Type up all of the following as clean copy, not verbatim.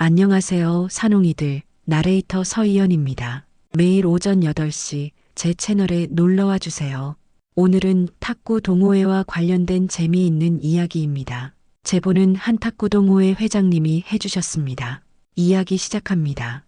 안녕하세요, 산옹이들. 나레이터 서희연입니다. 매일 오전 8시 제 채널에 놀러와 주세요. 오늘은 탁구 동호회와 관련된 재미있는 이야기입니다. 제보는 한 탁구 동호회 회장님이 해주셨습니다. 이야기 시작합니다.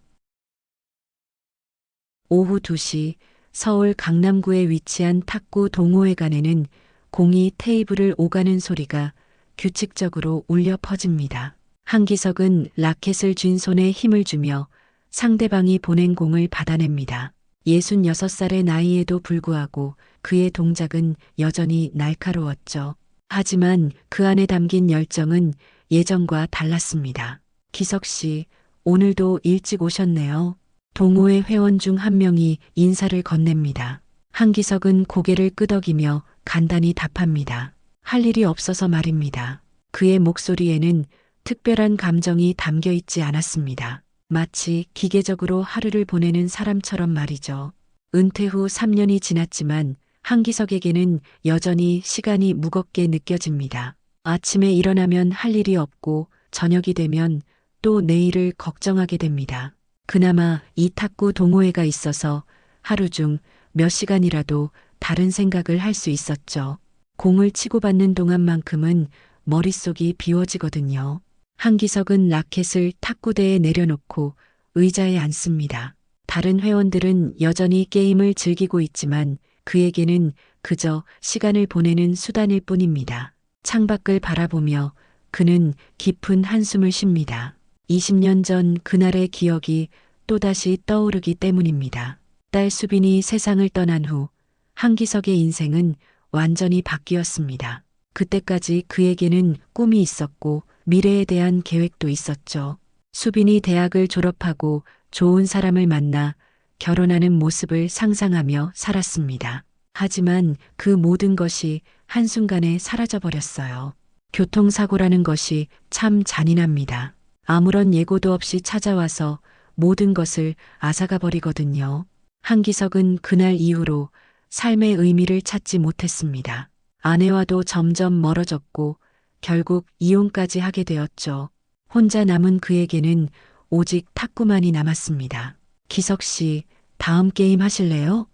오후 2시 서울 강남구에 위치한 탁구 동호회관에는 공이 테이블을 오가는 소리가 규칙적으로 울려 퍼집니다. 한기석은 라켓을 쥔 손에 힘을 주며 상대방이 보낸 공을 받아냅니다. 66살의 나이에도 불구하고 그의 동작은 여전히 날카로웠죠. 하지만 그 안에 담긴 열정은 예전과 달랐습니다. 기석 씨, 오늘도 일찍 오셨네요. 동호회 회원 중 한 명이 인사를 건넵니다. 한기석은 고개를 끄덕이며 간단히 답합니다. 할 일이 없어서 말입니다. 그의 목소리에는 특별한 감정이 담겨 있지 않았습니다. 마치 기계적으로 하루를 보내는 사람처럼 말이죠. 은퇴 후 3년이 지났지만 한기석에게는 여전히 시간이 무겁게 느껴집니다. 아침에 일어나면 할 일이 없고 저녁이 되면 또 내일을 걱정하게 됩니다. 그나마 이 탁구 동호회가 있어서 하루 중 몇 시간이라도 다른 생각을 할 수 있었죠. 공을 치고받는 동안만큼은 머릿속이 비워지거든요. 한기석은 라켓을 탁구대에 내려놓고 의자에 앉습니다. 다른 회원들은 여전히 게임을 즐기고 있지만 그에게는 그저 시간을 보내는 수단일 뿐입니다. 창밖을 바라보며 그는 깊은 한숨을 쉽니다. 20년 전 그날의 기억이 또다시 떠오르기 때문입니다. 딸 수빈이 세상을 떠난 후 한기석의 인생은 완전히 바뀌었습니다. 그때까지 그에게는 꿈이 있었고 미래에 대한 계획도 있었죠. 수빈이 대학을 졸업하고 좋은 사람을 만나 결혼하는 모습을 상상하며 살았습니다. 하지만 그 모든 것이 한순간에 사라져버렸어요. 교통사고라는 것이 참 잔인합니다. 아무런 예고도 없이 찾아와서 모든 것을 앗아가 버리거든요. 한기석은 그날 이후로 삶의 의미를 찾지 못했습니다. 아내와도 점점 멀어졌고 결국 이혼까지 하게 되었죠. 혼자 남은 그에게는 오직 탁구만이 남았습니다. 기석 씨, 다음 게임 하실래요?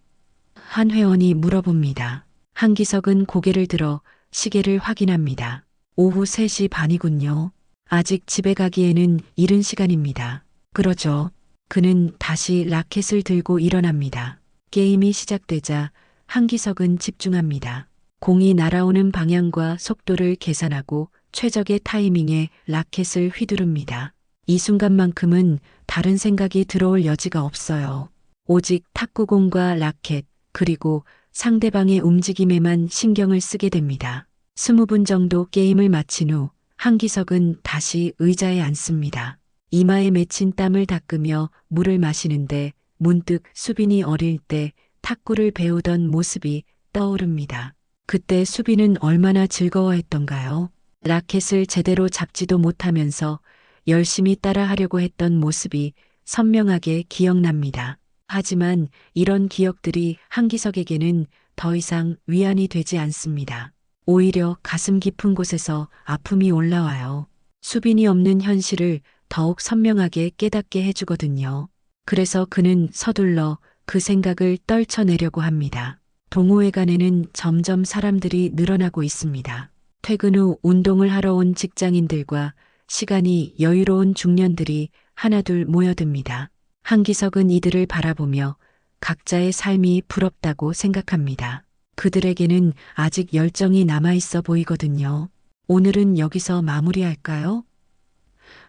한 회원이 물어봅니다. 한기석은 고개를 들어 시계를 확인합니다. 오후 3시 반이군요. 아직 집에 가기에는 이른 시간입니다. 그러죠. 그는 다시 라켓을 들고 일어납니다. 게임이 시작되자 한기석은 집중합니다. 공이 날아오는 방향과 속도를 계산하고 최적의 타이밍에 라켓을 휘두릅니다. 이 순간만큼은 다른 생각이 들어올 여지가 없어요. 오직 탁구공과 라켓, 그리고 상대방의 움직임에만 신경을 쓰게 됩니다. 20분 정도 게임을 마친 후 한기석은 다시 의자에 앉습니다. 이마에 맺힌 땀을 닦으며 물을 마시는데 문득 수빈이 어릴 때 탁구를 배우던 모습이 떠오릅니다. 그때 수빈은 얼마나 즐거워했던가요? 라켓을 제대로 잡지도 못하면서 열심히 따라하려고 했던 모습이 선명하게 기억납니다. 하지만 이런 기억들이 한기석에게는 더 이상 위안이 되지 않습니다. 오히려 가슴 깊은 곳에서 아픔이 올라와요. 수빈이 없는 현실을 더욱 선명하게 깨닫게 해주거든요. 그래서 그는 서둘러 그 생각을 떨쳐내려고 합니다. 동호회관에는 점점 사람들이 늘어나고 있습니다. 퇴근 후 운동을 하러 온 직장인들과 시간이 여유로운 중년들이 하나둘 모여듭니다. 한기석은 이들을 바라보며 각자의 삶이 부럽다고 생각합니다. 그들에게는 아직 열정이 남아있어 보이거든요. 오늘은 여기서 마무리할까요?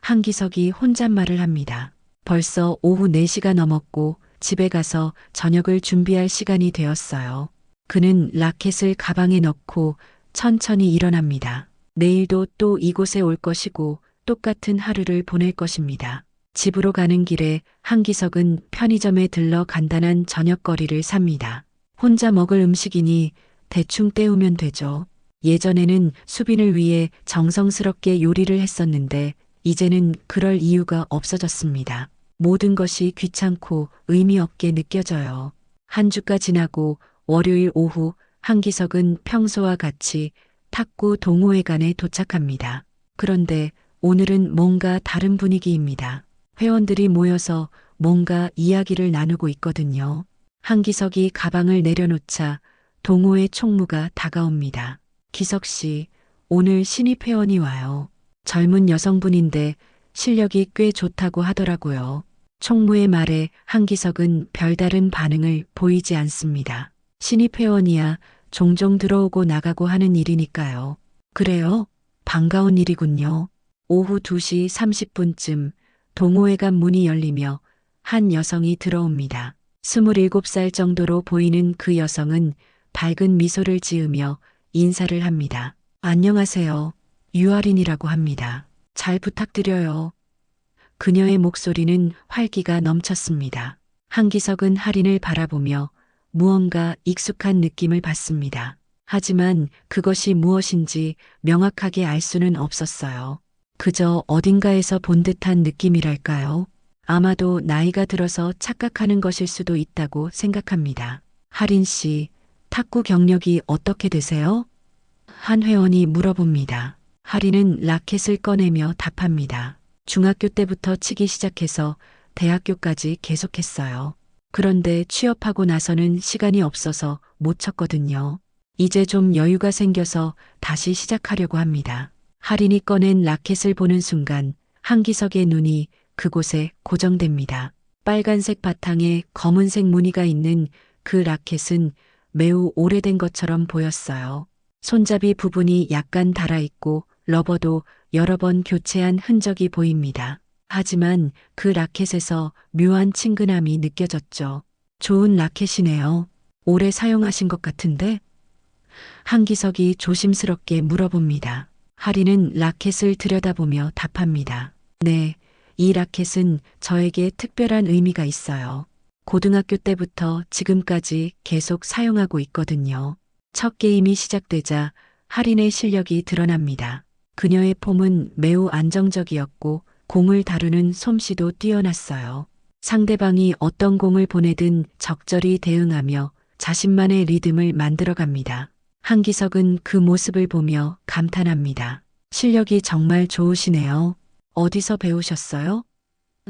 한기석이 혼잣말을 합니다. 벌써 오후 4시가 넘었고 집에 가서 저녁을 준비할 시간이 되었어요. 그는 라켓을 가방에 넣고 천천히 일어납니다. 내일도 또 이곳에 올 것이고 똑같은 하루를 보낼 것입니다. 집으로 가는 길에 한기석은 편의점에 들러 간단한 저녁거리를 삽니다. 혼자 먹을 음식이니 대충 때우면 되죠. 예전에는 수빈을 위해 정성스럽게 요리를 했었는데 이제는 그럴 이유가 없어졌습니다. 모든 것이 귀찮고 의미 없게 느껴져요. 한 주가 지나고 월요일 오후 한기석은 평소와 같이 탁구 동호회관에 도착합니다. 그런데 오늘은 뭔가 다른 분위기입니다. 회원들이 모여서 뭔가 이야기를 나누고 있거든요. 한기석이 가방을 내려놓자 동호회 총무가 다가옵니다. 기석 씨, 오늘 신입 회원이 와요. 젊은 여성분인데 실력이 꽤 좋다고 하더라고요. 총무의 말에 한기석은 별다른 반응을 보이지 않습니다. 신입 회원이야 종종 들어오고 나가고 하는 일이니까요. 그래요? 반가운 일이군요. 오후 2시 30분쯤 동호회관 문이 열리며 한 여성이 들어옵니다. 27살 정도로 보이는 그 여성은 밝은 미소를 지으며 인사를 합니다. 안녕하세요. 유아린이라고 합니다. 잘 부탁드려요. 그녀의 목소리는 활기가 넘쳤습니다. 한기석은 할인을 바라보며 무언가 익숙한 느낌을 받습니다. 하지만 그것이 무엇인지 명확하게 알 수는 없었어요. 그저 어딘가에서 본 듯한 느낌이랄까요? 아마도 나이가 들어서 착각하는 것일 수도 있다고 생각합니다. 할인 씨, 탁구 경력이 어떻게 되세요? 한 회원이 물어봅니다. 할인은 라켓을 꺼내며 답합니다. 중학교 때부터 치기 시작해서 대학교까지 계속했어요. 그런데 취업하고 나서는 시간이 없어서 못 쳤거든요. 이제 좀 여유가 생겨서 다시 시작하려고 합니다. 할인이 꺼낸 라켓을 보는 순간 한기석의 눈이 그곳에 고정됩니다. 빨간색 바탕에 검은색 무늬가 있는 그 라켓은 매우 오래된 것처럼 보였어요. 손잡이 부분이 약간 닳아있고 러버도 여러 번 교체한 흔적이 보입니다. 하지만 그 라켓에서 묘한 친근함이 느껴졌죠. 좋은 라켓이네요. 오래 사용하신 것 같은데? 한기석이 조심스럽게 물어봅니다. 할인은 라켓을 들여다보며 답합니다. 네, 이 라켓은 저에게 특별한 의미가 있어요. 고등학교 때부터 지금까지 계속 사용하고 있거든요. 첫 게임이 시작되자 할인의 실력이 드러납니다. 그녀의 폼은 매우 안정적이었고 공을 다루는 솜씨도 뛰어났어요. 상대방이 어떤 공을 보내든 적절히 대응하며 자신만의 리듬을 만들어갑니다. 한기석은 그 모습을 보며 감탄합니다. 실력이 정말 좋으시네요. 어디서 배우셨어요?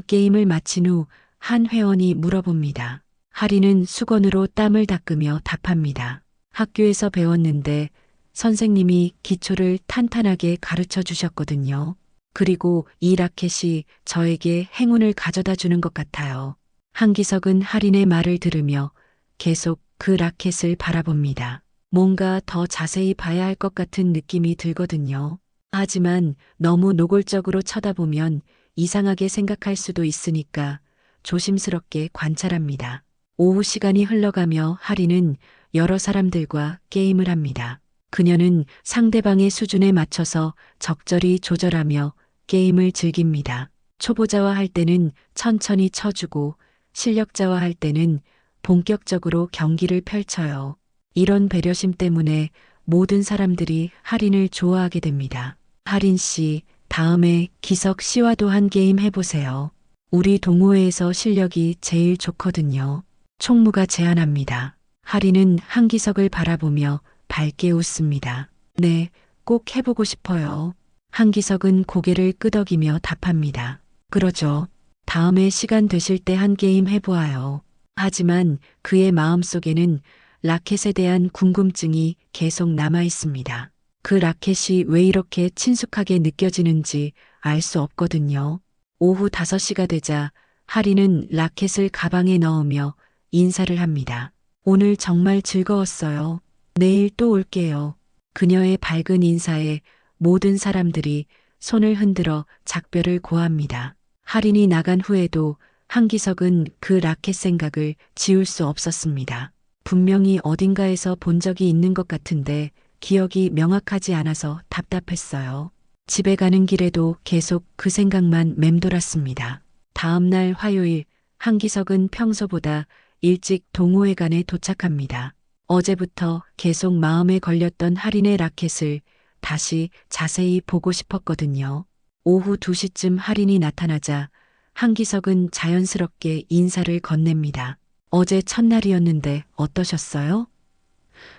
게임을 마친 후 한 회원이 물어봅니다. 할인은 수건으로 땀을 닦으며 답합니다. 학교에서 배웠는데 선생님이 기초를 탄탄하게 가르쳐 주셨거든요. 그리고 이 라켓이 저에게 행운을 가져다 주는 것 같아요. 한기석은 할인의 말을 들으며 계속 그 라켓을 바라봅니다. 뭔가 더 자세히 봐야 할 것 같은 느낌이 들거든요. 하지만 너무 노골적으로 쳐다보면 이상하게 생각할 수도 있으니까 조심스럽게 관찰합니다. 오후 시간이 흘러가며 할인은 여러 사람들과 게임을 합니다. 그녀는 상대방의 수준에 맞춰서 적절히 조절하며 게임을 즐깁니다. 초보자와 할 때는 천천히 쳐주고 실력자와 할 때는 본격적으로 경기를 펼쳐요. 이런 배려심 때문에 모든 사람들이 할인을 좋아하게 됩니다. 할인 씨, 다음에 기석 씨와도 한 게임 해보세요. 우리 동호회에서 실력이 제일 좋거든요. 총무가 제안합니다. 할인은 한기석을 바라보며 밝게 웃습니다. 네, 꼭 해보고 싶어요. 한기석은 고개를 끄덕이며 답합니다. 그러죠. 다음에 시간 되실 때 한 게임 해보아요. 하지만 그의 마음속에는 라켓에 대한 궁금증이 계속 남아 있습니다. 그 라켓이 왜 이렇게 친숙하게 느껴지는지 알 수 없거든요. 오후 5시가 되자 할인은 라켓을 가방에 넣으며 인사를 합니다. 오늘 정말 즐거웠어요. 내일 또 올게요. 그녀의 밝은 인사에 모든 사람들이 손을 흔들어 작별을 고합니다. 할인이 나간 후에도 한기석은 그 라켓 생각을 지울 수 없었습니다. 분명히 어딘가에서 본 적이 있는 것 같은데 기억이 명확하지 않아서 답답했어요. 집에 가는 길에도 계속 그 생각만 맴돌았습니다. 다음 날 화요일, 한기석은 평소보다 일찍 동호회관에 도착합니다. 어제부터 계속 마음에 걸렸던 할인의 라켓을 다시 자세히 보고 싶었거든요. 오후 2시쯤 할인이 나타나자 한기석은 자연스럽게 인사를 건넵니다. 어제 첫날이었는데 어떠셨어요?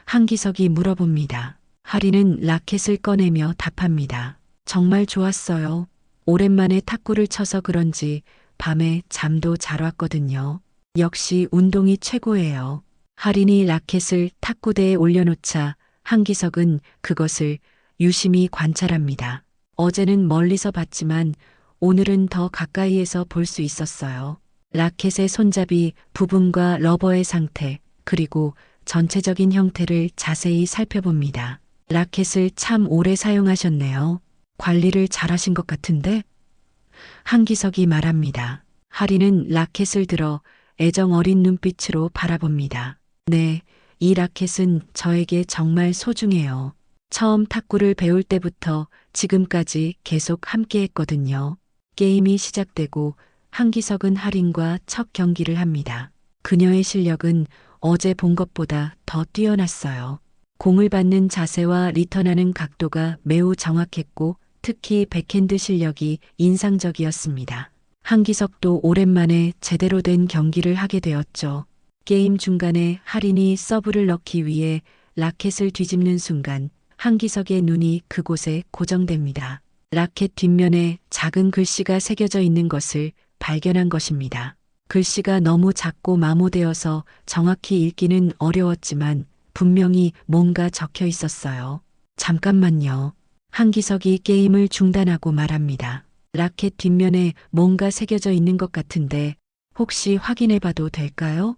한기석이 물어봅니다. 할인은 라켓을 꺼내며 답합니다. 정말 좋았어요. 오랜만에 탁구를 쳐서 그런지 밤에 잠도 잘 왔거든요. 역시 운동이 최고예요. 할인이 라켓을 탁구대에 올려놓자 한기석은 그것을 유심히 관찰합니다. 어제는 멀리서 봤지만 오늘은 더 가까이에서 볼 수 있었어요. 라켓의 손잡이 부분과 러버의 상태, 그리고 전체적인 형태를 자세히 살펴봅니다. 라켓을 참 오래 사용하셨네요. 관리를 잘하신 것 같은데? 한기석이 말합니다. 할인은 라켓을 들어 애정 어린 눈빛으로 바라봅니다. 네, 이 라켓은 저에게 정말 소중해요. 처음 탁구를 배울 때부터 지금까지 계속 함께 했거든요. 게임이 시작되고 한기석은 할인과 첫 경기를 합니다. 그녀의 실력은 어제 본 것보다 더 뛰어났어요. 공을 받는 자세와 리턴하는 각도가 매우 정확했고 특히 백핸드 실력이 인상적이었습니다. 한기석도 오랜만에 제대로 된 경기를 하게 되었죠. 게임 중간에 할인이 서브를 넣기 위해 라켓을 뒤집는 순간 한기석의 눈이 그곳에 고정됩니다. 라켓 뒷면에 작은 글씨가 새겨져 있는 것을 발견한 것입니다. 글씨가 너무 작고 마모되어서 정확히 읽기는 어려웠지만 분명히 뭔가 적혀 있었어요. 잠깐만요. 한기석이 게임을 중단하고 말합니다. 라켓 뒷면에 뭔가 새겨져 있는 것 같은데 혹시 확인해 봐도 될까요?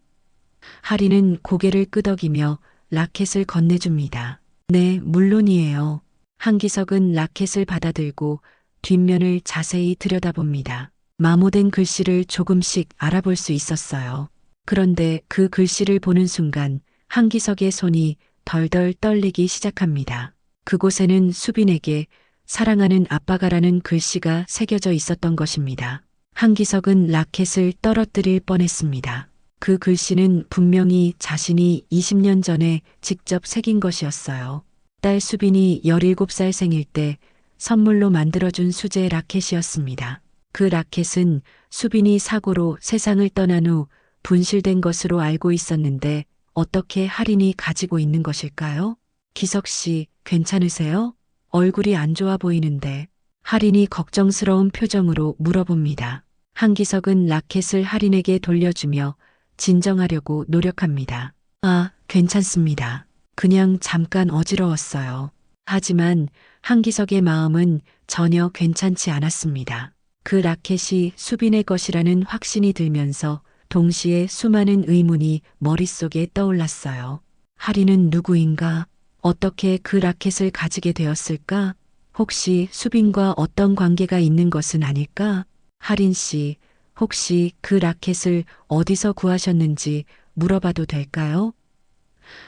할인은 고개를 끄덕이며 라켓을 건네줍니다. 네, 물론이에요. 한기석은 라켓을 받아들고 뒷면을 자세히 들여다봅니다. 마모된 글씨를 조금씩 알아볼 수 있었어요. 그런데 그 글씨를 보는 순간 한기석의 손이 덜덜 떨리기 시작합니다. 그곳에는 수빈에게 사랑하는 아빠가라는 글씨가 새겨져 있었던 것입니다. 한기석은 라켓을 떨어뜨릴 뻔했습니다. 그 글씨는 분명히 자신이 20년 전에 직접 새긴 것이었어요. 딸 수빈이 17살 생일 때 선물로 만들어준 수제 라켓이었습니다. 그 라켓은 수빈이 사고로 세상을 떠난 후 분실된 것으로 알고 있었는데 어떻게 할인이 가지고 있는 것일까요? 기석 씨, 괜찮으세요? 얼굴이 안 좋아 보이는데. 할인이 걱정스러운 표정으로 물어봅니다. 한기석은 라켓을 할인에게 돌려주며 진정하려고 노력합니다. 아, 괜찮습니다. 그냥 잠깐 어지러웠어요. 하지만 한기석의 마음은 전혀 괜찮지 않았습니다. 그 라켓이 수빈의 것이라는 확신이 들면서 동시에 수많은 의문이 머릿속에 떠올랐어요. 할인은 누구인가? 어떻게 그 라켓을 가지게 되었을까? 혹시 수빈과 어떤 관계가 있는 것은 아닐까? 할인 씨, 혹시 그 라켓을 어디서 구하셨는지 물어봐도 될까요?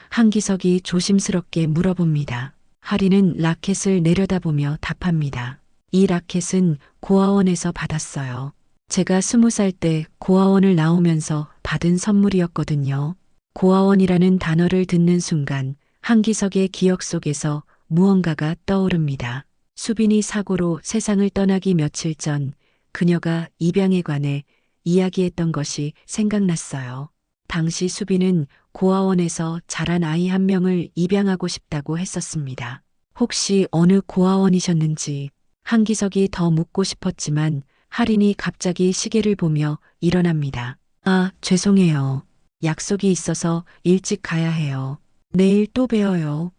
한기석이 조심스럽게 물어봅니다. 할인은 라켓을 내려다보며 답합니다. 이 라켓은 고아원에서 받았어요. 제가 20살 때 고아원을 나오면서 받은 선물이었거든요. 고아원이라는 단어를 듣는 순간 한기석의 기억 속에서 무언가가 떠오릅니다. 수빈이 사고로 세상을 떠나기 며칠 전 그녀가 입양에 관해 이야기했던 것이 생각났어요. 당시 수빈은 고아원에서 자란 아이 한 명을 입양하고 싶다고 했었습니다. 혹시 어느 고아원이셨는지 한기석이 더 묻고 싶었지만 할인이 갑자기 시계를 보며 일어납니다. 아, 죄송해요. 약속이 있어서 일찍 가야 해요. 내일 또 봬요.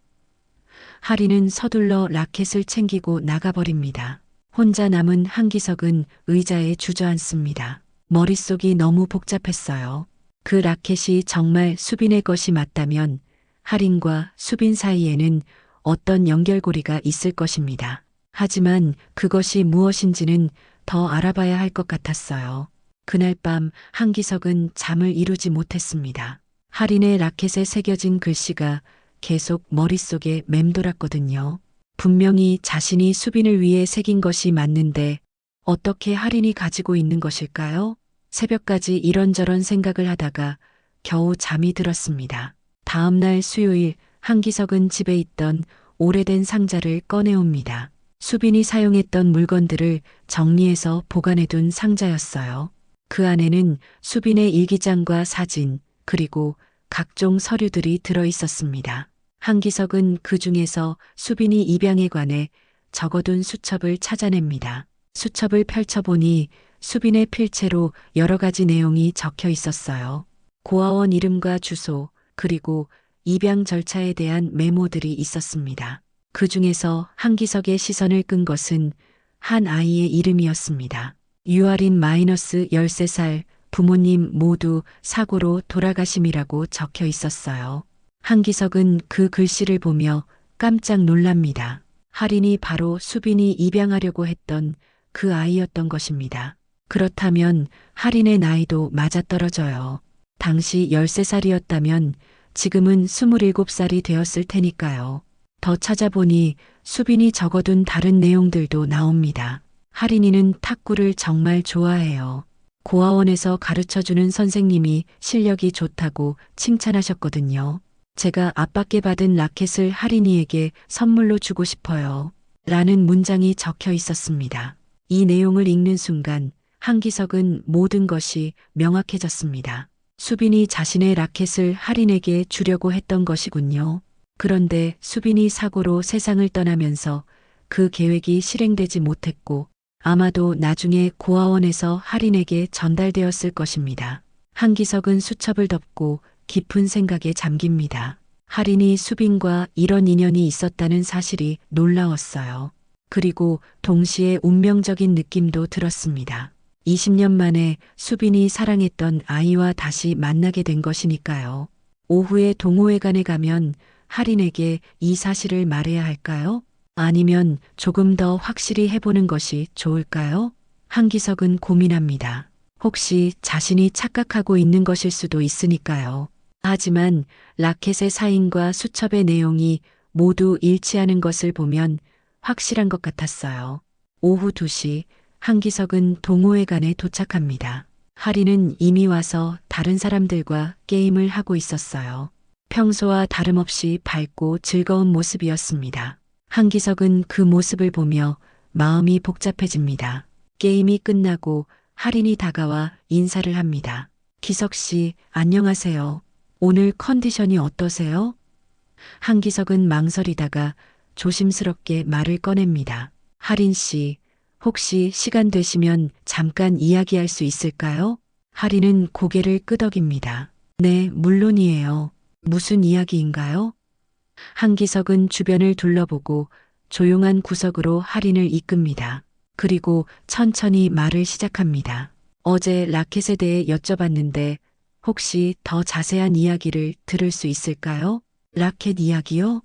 할인은 서둘러 라켓을 챙기고 나가버립니다. 혼자 남은 한기석은 의자에 주저앉습니다. 머릿속이 너무 복잡했어요. 그 라켓이 정말 수빈의 것이 맞다면 할인과 수빈 사이에는 어떤 연결고리가 있을 것입니다. 하지만 그것이 무엇인지는 더 알아봐야 할 것 같았어요. 그날 밤 한기석은 잠을 이루지 못했습니다. 할인의 라켓에 새겨진 글씨가 계속 머릿속에 맴돌았거든요. 분명히 자신이 수빈을 위해 새긴 것이 맞는데 어떻게 할인이 가지고 있는 것일까요? 새벽까지 이런저런 생각을 하다가 겨우 잠이 들었습니다. 다음 날 수요일 한기석은 집에 있던 오래된 상자를 꺼내옵니다. 수빈이 사용했던 물건들을 정리해서 보관해둔 상자였어요. 그 안에는 수빈의 일기장과 사진, 그리고 각종 서류들이 들어 있었습니다. 한기석은 그 중에서 수빈이 입양에 관해 적어둔 수첩을 찾아냅니다. 수첩을 펼쳐보니 수빈의 필체로 여러 가지 내용이 적혀 있었어요. 고아원 이름과 주소, 그리고 입양 절차에 대한 메모들이 있었습니다. 그 중에서 한기석의 시선을 끈 것은 한 아이의 이름이었습니다. 유아린 -13살, 부모님 모두 사고로 돌아가심이라고 적혀 있었어요. 한기석은 그 글씨를 보며 깜짝 놀랍니다. 할인이 바로 수빈이 입양하려고 했던 그 아이였던 것입니다. 그렇다면 할인의 나이도 맞아떨어져요. 당시 13살이었다면 지금은 27살이 되었을 테니까요. 더 찾아보니 수빈이 적어둔 다른 내용들도 나옵니다. 할인이는 탁구를 정말 좋아해요. 고아원에서 가르쳐주는 선생님이 실력이 좋다고 칭찬하셨거든요. 제가 아빠께 받은 라켓을 할인이에게 선물로 주고 싶어요. 라는 문장이 적혀 있었습니다. 이 내용을 읽는 순간 한기석은 모든 것이 명확해졌습니다. 수빈이 자신의 라켓을 할인에게 주려고 했던 것이군요. 그런데 수빈이 사고로 세상을 떠나면서 그 계획이 실행되지 못했고 아마도 나중에 고아원에서 할인에게 전달되었을 것입니다. 한기석은 수첩을 덮고 깊은 생각에 잠깁니다. 할인이 수빈과 이런 인연이 있었다는 사실이 놀라웠어요. 그리고 동시에 운명적인 느낌도 들었습니다. 20년 만에 수빈이 사랑했던 아이와 다시 만나게 된 것이니까요. 오후에 동호회관에 가면 할인에게 이 사실을 말해야 할까요? 아니면 조금 더 확실히 해보는 것이 좋을까요? 한기석은 고민합니다. 혹시 자신이 착각하고 있는 것일 수도 있으니까요. 하지만 라켓의 사인과 수첩의 내용이 모두 일치하는 것을 보면 확실한 것 같았어요. 오후 2시 한기석은 동호회관에 도착합니다. 할인은 이미 와서 다른 사람들과 게임을 하고 있었어요. 평소와 다름없이 밝고 즐거운 모습이었습니다. 한기석은 그 모습을 보며 마음이 복잡해집니다. 게임이 끝나고 할인이 다가와 인사를 합니다. 기석 씨, 안녕하세요. 오늘 컨디션이 어떠세요? 한기석은 망설이다가 조심스럽게 말을 꺼냅니다. 할인 씨, 혹시 시간 되시면 잠깐 이야기할 수 있을까요? 할인은 고개를 끄덕입니다. 네, 물론이에요. 무슨 이야기인가요? 한기석은 주변을 둘러보고 조용한 구석으로 할인을 이끕니다. 그리고 천천히 말을 시작합니다. 어제 라켓에 대해 여쭤봤는데 혹시 더 자세한 이야기를 들을 수 있을까요? 라켓 이야기요?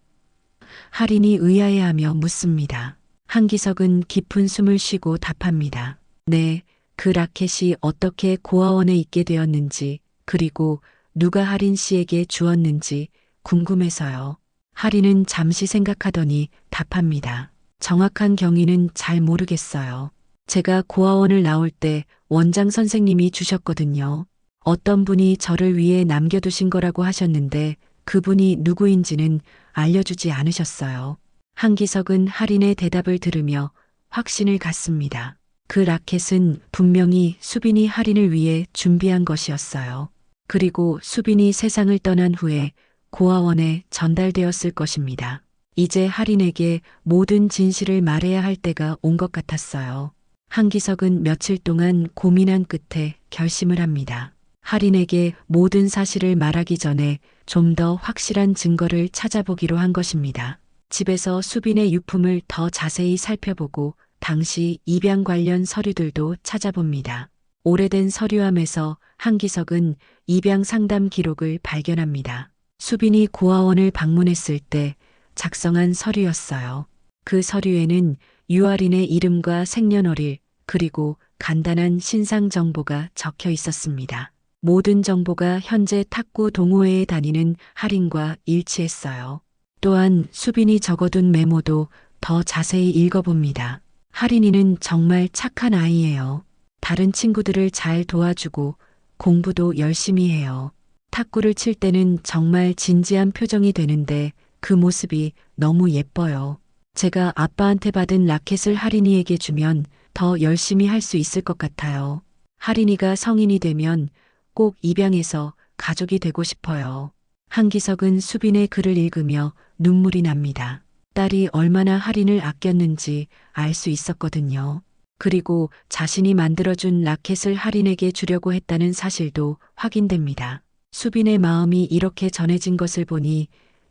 할인이 의아해하며 묻습니다. 한기석은 깊은 숨을 쉬고 답합니다. 네, 그 라켓이 어떻게 고아원에 있게 되었는지, 그리고 누가 할인 씨에게 주었는지 궁금해서요. 할인은 잠시 생각하더니 답합니다. 정확한 경위는 잘 모르겠어요. 제가 고아원을 나올 때 원장 선생님이 주셨거든요. 어떤 분이 저를 위해 남겨두신 거라고 하셨는데 그분이 누구인지는 알려주지 않으셨어요. 한기석은 할인의 대답을 들으며 확신을 갖습니다. 그 라켓은 분명히 수빈이 할인을 위해 준비한 것이었어요. 그리고 수빈이 세상을 떠난 후에 고아원에 전달되었을 것입니다. 이제 할인에게 모든 진실을 말해야 할 때가 온 것 같았어요. 한기석은 며칠 동안 고민한 끝에 결심을 합니다. 할인에게 모든 사실을 말하기 전에 좀 더 확실한 증거를 찾아보기로 한 것입니다. 집에서 수빈의 유품을 더 자세히 살펴보고 당시 입양 관련 서류들도 찾아봅니다. 오래된 서류함에서 한기석은 입양 상담 기록을 발견합니다. 수빈이 고아원을 방문했을 때 작성한 서류였어요. 그 서류에는 유아린의 이름과 생년월일 그리고 간단한 신상 정보가 적혀 있었습니다. 모든 정보가 현재 탁구 동호회에 다니는 할인과 일치했어요. 또한 수빈이 적어둔 메모도 더 자세히 읽어봅니다. 할인이는 정말 착한 아이예요. 다른 친구들을 잘 도와주고 공부도 열심히 해요. 탁구를 칠 때는 정말 진지한 표정이 되는데 그 모습이 너무 예뻐요. 제가 아빠한테 받은 라켓을 할인이에게 주면 더 열심히 할 수 있을 것 같아요. 할인이가 성인이 되면 꼭 입양해서 가족이 되고 싶어요. 한기석은 수빈의 글을 읽으며 눈물이 납니다. 딸이 얼마나 할인을 아꼈는지 알 수 있었거든요. 그리고 자신이 만들어준 라켓을 할인에게 주려고 했다는 사실도 확인됩니다. 수빈의 마음이 이렇게 전해진 것을 보니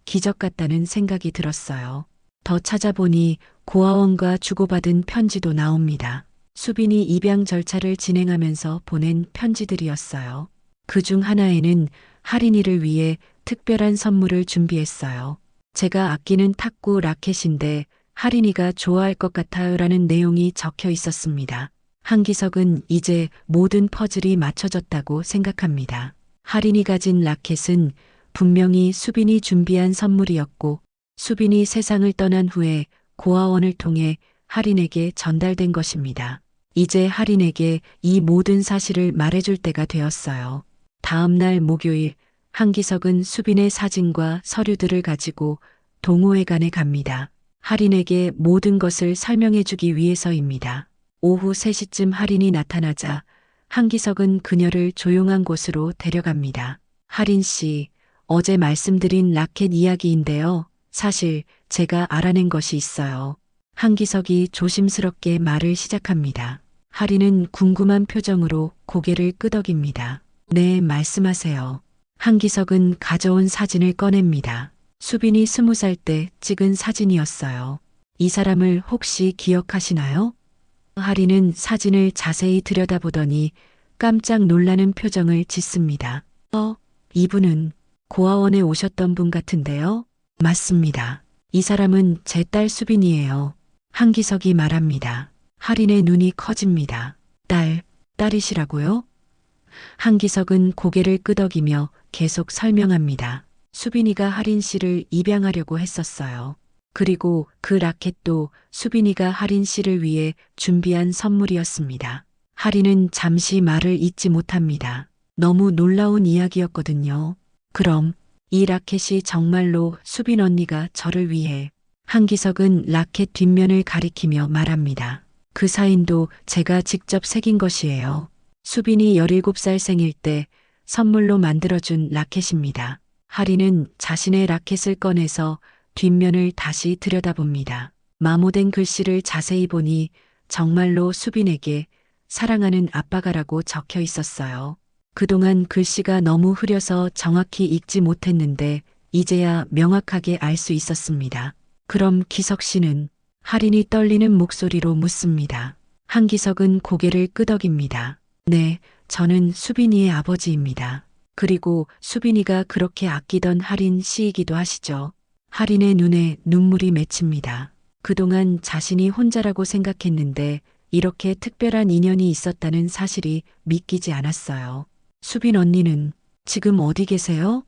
기적 같다는 생각이 들었어요. 더 찾아보니 고아원과 주고받은 편지도 나옵니다. 수빈이 입양 절차를 진행하면서 보낸 편지들이었어요. 그 중 하나에는 할인이를 위해 특별한 선물을 준비했어요. 제가 아끼는 탁구 라켓인데 할인이가 좋아할 것 같아요 라는 내용이 적혀 있었습니다. 한기석은 이제 모든 퍼즐이 맞춰졌다고 생각합니다. 할인이 가진 라켓은 분명히 수빈이 준비한 선물이었고 수빈이 세상을 떠난 후에 고아원을 통해 할인에게 전달된 것입니다. 이제 할인에게 이 모든 사실을 말해줄 때가 되었어요. 다음 날 목요일, 한기석은 수빈의 사진과 서류들을 가지고 동호회관에 갑니다. 할인에게 모든 것을 설명해주기 위해서입니다. 오후 3시쯤 할인이 나타나자 한기석은 그녀를 조용한 곳으로 데려갑니다. 할인 씨, 어제 말씀드린 라켓 이야기인데요. 사실 제가 알아낸 것이 있어요. 한기석이 조심스럽게 말을 시작합니다. 할인은 궁금한 표정으로 고개를 끄덕입니다. 네, 말씀하세요. 한기석은 가져온 사진을 꺼냅니다. 수빈이 20살 때 찍은 사진이었어요. 이 사람을 혹시 기억하시나요? 할인은 사진을 자세히 들여다보더니 깜짝 놀라는 표정을 짓습니다. 이분은 고아원에 오셨던 분 같은데요? 맞습니다. 이 사람은 제 딸 수빈이에요. 한기석이 말합니다. 할인의 눈이 커집니다. 딸이시라고요? 한기석은 고개를 끄덕이며 계속 설명합니다. 수빈이가 할인 씨를 입양하려고 했었어요. 그리고 그 라켓도 수빈이가 할인 씨를 위해 준비한 선물이었습니다. 할인은 잠시 말을 잇지 못합니다. 너무 놀라운 이야기였거든요. 그럼 이 라켓이 정말로 수빈 언니가 저를 위해. 한기석은 라켓 뒷면을 가리키며 말합니다. 그 사인도 제가 직접 새긴 것이에요. 수빈이 17살 생일 때 선물로 만들어준 라켓입니다. 할인은 자신의 라켓을 꺼내서 뒷면을 다시 들여다봅니다. 마모된 글씨를 자세히 보니 정말로 수빈에게 사랑하는 아빠가라고 적혀 있었어요. 그동안 글씨가 너무 흐려서 정확히 읽지 못했는데 이제야 명확하게 알 수 있었습니다. 그럼 기석 씨는? 할인이 떨리는 목소리로 묻습니다. 한기석은 고개를 끄덕입니다. 네, 저는 수빈이의 아버지입니다. 그리고 수빈이가 그렇게 아끼던 할인 씨이기도 하시죠. 할인의 눈에 눈물이 맺힙니다. 그동안 자신이 혼자라고 생각했는데 이렇게 특별한 인연이 있었다는 사실이 믿기지 않았어요. 수빈 언니는 지금 어디 계세요?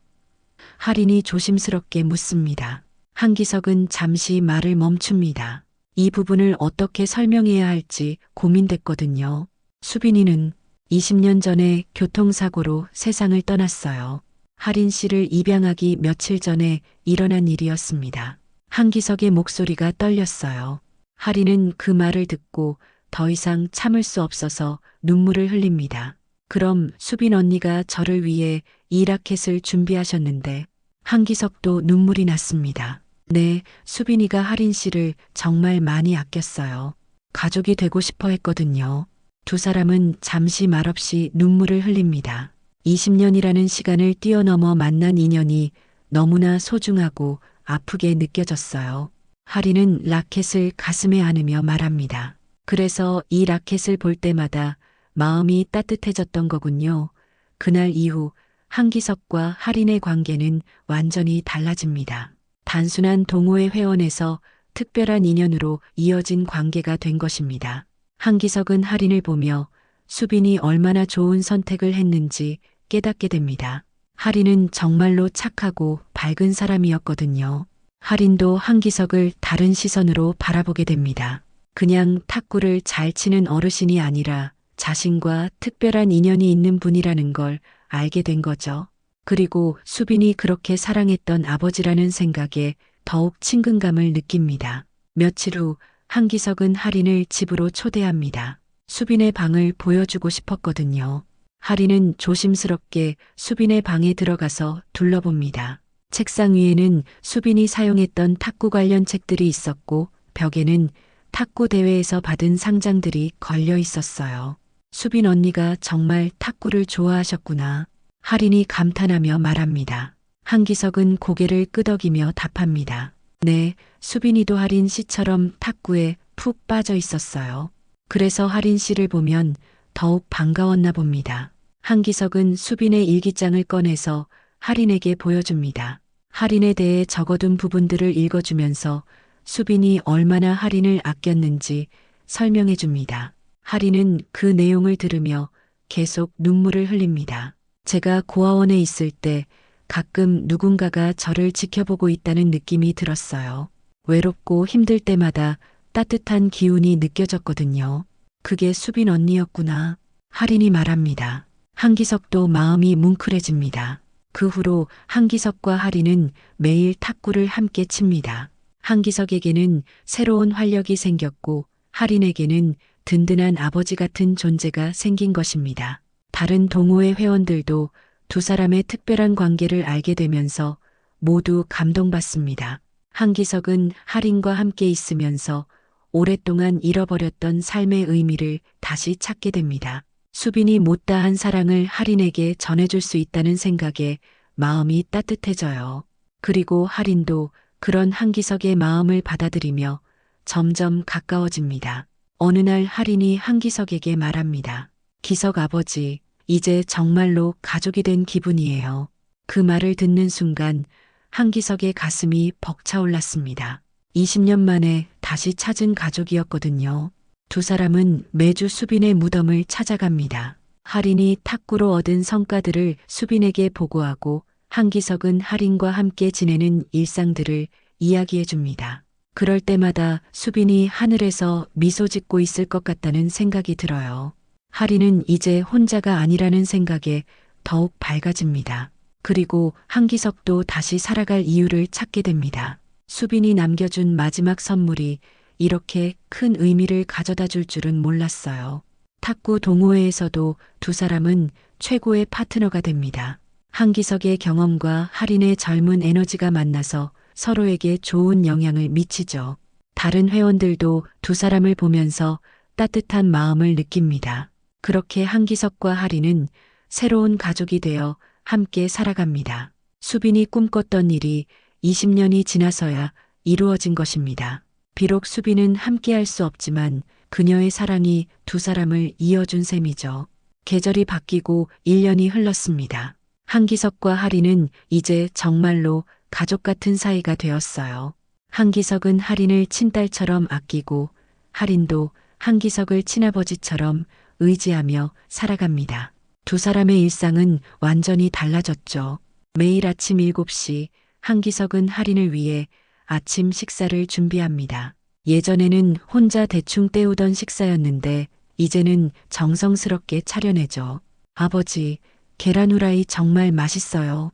할인이 조심스럽게 묻습니다. 한기석은 잠시 말을 멈춥니다. 이 부분을 어떻게 설명해야 할지 고민됐거든요. 수빈이는 20년 전에 교통사고로 세상을 떠났어요. 할인 씨를 입양하기 며칠 전에 일어난 일이었습니다. 한기석의 목소리가 떨렸어요. 할인은 그 말을 듣고 더 이상 참을 수 없어서 눈물을 흘립니다. 그럼 수빈 언니가 저를 위해 이 라켓을 준비하셨는데 한기석도 눈물이 났습니다. 네, 수빈이가 할인 씨를 정말 많이 아꼈어요. 가족이 되고 싶어 했거든요. 두 사람은 잠시 말없이 눈물을 흘립니다. 20년이라는 시간을 뛰어넘어 만난 인연이 너무나 소중하고 아프게 느껴졌어요. 할인은 라켓을 가슴에 안으며 말합니다. 그래서 이 라켓을 볼 때마다 마음이 따뜻해졌던 거군요. 그날 이후 한기석과 할인의 관계는 완전히 달라집니다. 단순한 동호회 회원에서 특별한 인연으로 이어진 관계가 된 것입니다. 한기석은 할인을 보며 수빈이 얼마나 좋은 선택을 했는지 깨닫게 됩니다. 할인은 정말로 착하고 밝은 사람이었거든요. 할인도 한기석을 다른 시선으로 바라보게 됩니다. 그냥 탁구를 잘 치는 어르신이 아니라 자신과 특별한 인연이 있는 분이라는 걸 알게 된 거죠. 그리고 수빈이 그렇게 사랑했던 아버지라는 생각에 더욱 친근감을 느낍니다. 며칠 후 한기석은 할인을 집으로 초대합니다. 수빈의 방을 보여주고 싶었거든요. 할인은 조심스럽게 수빈의 방에 들어가서 둘러봅니다. 책상 위에는 수빈이 사용했던 탁구 관련 책들이 있었고 벽에는 탁구 대회에서 받은 상장들이 걸려 있었어요. 수빈 언니가 정말 탁구를 좋아하셨구나. 할인이 감탄하며 말합니다. 한기석은 고개를 끄덕이며 답합니다. 네, 수빈이도 할인 씨처럼 탁구에 푹 빠져 있었어요. 그래서 할인 씨를 보면 더욱 반가웠나 봅니다. 한기석은 수빈의 일기장을 꺼내서 할인에게 보여줍니다. 할인에 대해 적어둔 부분들을 읽어주면서 수빈이 얼마나 할인을 아꼈는지 설명해 줍니다. 할인은 그 내용을 들으며 계속 눈물을 흘립니다. 제가 고아원에 있을 때 가끔 누군가가 저를 지켜보고 있다는 느낌이 들었어요. 외롭고 힘들 때마다 따뜻한 기운이 느껴졌거든요. 그게 수빈 언니였구나. 할인이 말합니다. 한기석도 마음이 뭉클해집니다. 그 후로 한기석과 할인은 매일 탁구를 함께 칩니다. 한기석에게는 새로운 활력이 생겼고 할인에게는 든든한 아버지 같은 존재가 생긴 것입니다. 다른 동호회 회원들도 두 사람의 특별한 관계를 알게 되면서 모두 감동받습니다. 한기석은 할인과 함께 있으면서 오랫동안 잃어버렸던 삶의 의미를 다시 찾게 됩니다. 수빈이 못다한 사랑을 할인에게 전해줄 수 있다는 생각에 마음이 따뜻해져요. 그리고 할인도 그런 한기석의 마음을 받아들이며 점점 가까워집니다. 어느 날 할인이 한기석에게 말합니다. 기석 아버지, 이제 정말로 가족이 된 기분이에요. 그 말을 듣는 순간 한기석의 가슴이 벅차올랐습니다. 20년 만에 다시 찾은 가족이었거든요. 두 사람은 매주 수빈의 무덤을 찾아갑니다. 할인이 탁구로 얻은 성과들을 수빈에게 보고하고 한기석은 할인과 함께 지내는 일상들을 이야기해 줍니다. 그럴 때마다 수빈이 하늘에서 미소 짓고 있을 것 같다는 생각이 들어요. 할인은 이제 혼자가 아니라는 생각에 더욱 밝아집니다. 그리고 한기석도 다시 살아갈 이유를 찾게 됩니다. 수빈이 남겨준 마지막 선물이 이렇게 큰 의미를 가져다 줄 줄은 몰랐어요. 탁구 동호회에서도 두 사람은 최고의 파트너가 됩니다. 한기석의 경험과 할인의 젊은 에너지가 만나서 서로에게 좋은 영향을 미치죠. 다른 회원들도 두 사람을 보면서 따뜻한 마음을 느낍니다. 그렇게 한기석과 할인은 새로운 가족이 되어 함께 살아갑니다. 수빈이 꿈꿨던 일이 20년이 지나서야 이루어진 것입니다. 비록 수빈은 함께할 수 없지만 그녀의 사랑이 두 사람을 이어준 셈이죠. 계절이 바뀌고 1년이 흘렀습니다. 한기석과 할인은 이제 정말로 가족 같은 사이가 되었어요. 한기석은 할인을 친딸처럼 아끼고 할인도 한기석을 친아버지처럼 의지하며 살아갑니다. 두 사람의 일상은 완전히 달라졌죠. 매일 아침 7시 한기석은 할인을 위해 아침 식사를 준비합니다. 예전에는 혼자 대충 때우던 식사였는데 이제는 정성스럽게 차려내죠. 아버지, 계란 후라이 정말 맛있어요.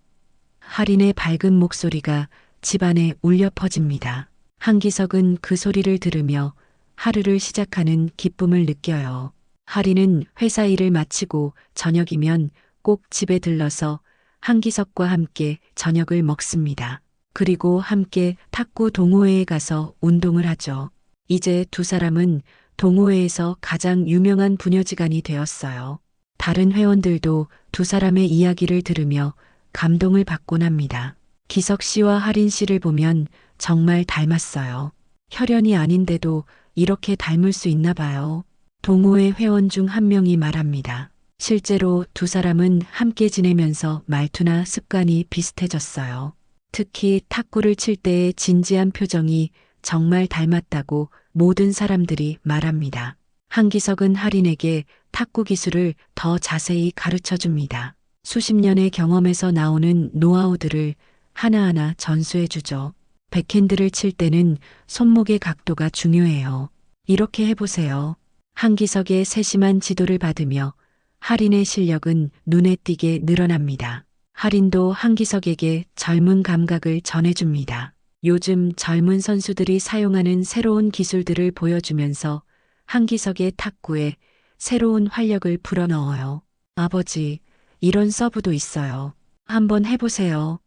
할인의 밝은 목소리가 집안에 울려 퍼집니다. 한기석은 그 소리를 들으며 하루를 시작하는 기쁨을 느껴요. 할인은 회사 일을 마치고 저녁이면 꼭 집에 들러서 한기석과 함께 저녁을 먹습니다. 그리고 함께 탁구 동호회에 가서 운동을 하죠. 이제 두 사람은 동호회에서 가장 유명한 부녀지간이 되었어요. 다른 회원들도 두 사람의 이야기를 들으며 감동을 받곤 합니다. 기석 씨와 할인 씨를 보면 정말 닮았어요. 혈연이 아닌데도 이렇게 닮을 수 있나 봐요. 동호회 회원 중 한 명이 말합니다. 실제로 두 사람은 함께 지내면서 말투나 습관이 비슷해졌어요. 특히 탁구를 칠 때의 진지한 표정이 정말 닮았다고 모든 사람들이 말합니다. 한기석은 할인에게 탁구 기술을 더 자세히 가르쳐 줍니다. 수십 년의 경험에서 나오는 노하우들을 하나하나 전수해 주죠. 백핸드를 칠 때는 손목의 각도가 중요해요. 이렇게 해보세요. 한기석의 세심한 지도를 받으며 할인의 실력은 눈에 띄게 늘어납니다. 할인도 한기석에게 젊은 감각을 전해줍니다. 요즘 젊은 선수들이 사용하는 새로운 기술들을 보여주면서 한기석의 탁구에 새로운 활력을 불어넣어요. 아버지, 이런 서브도 있어요. 한번 해보세요.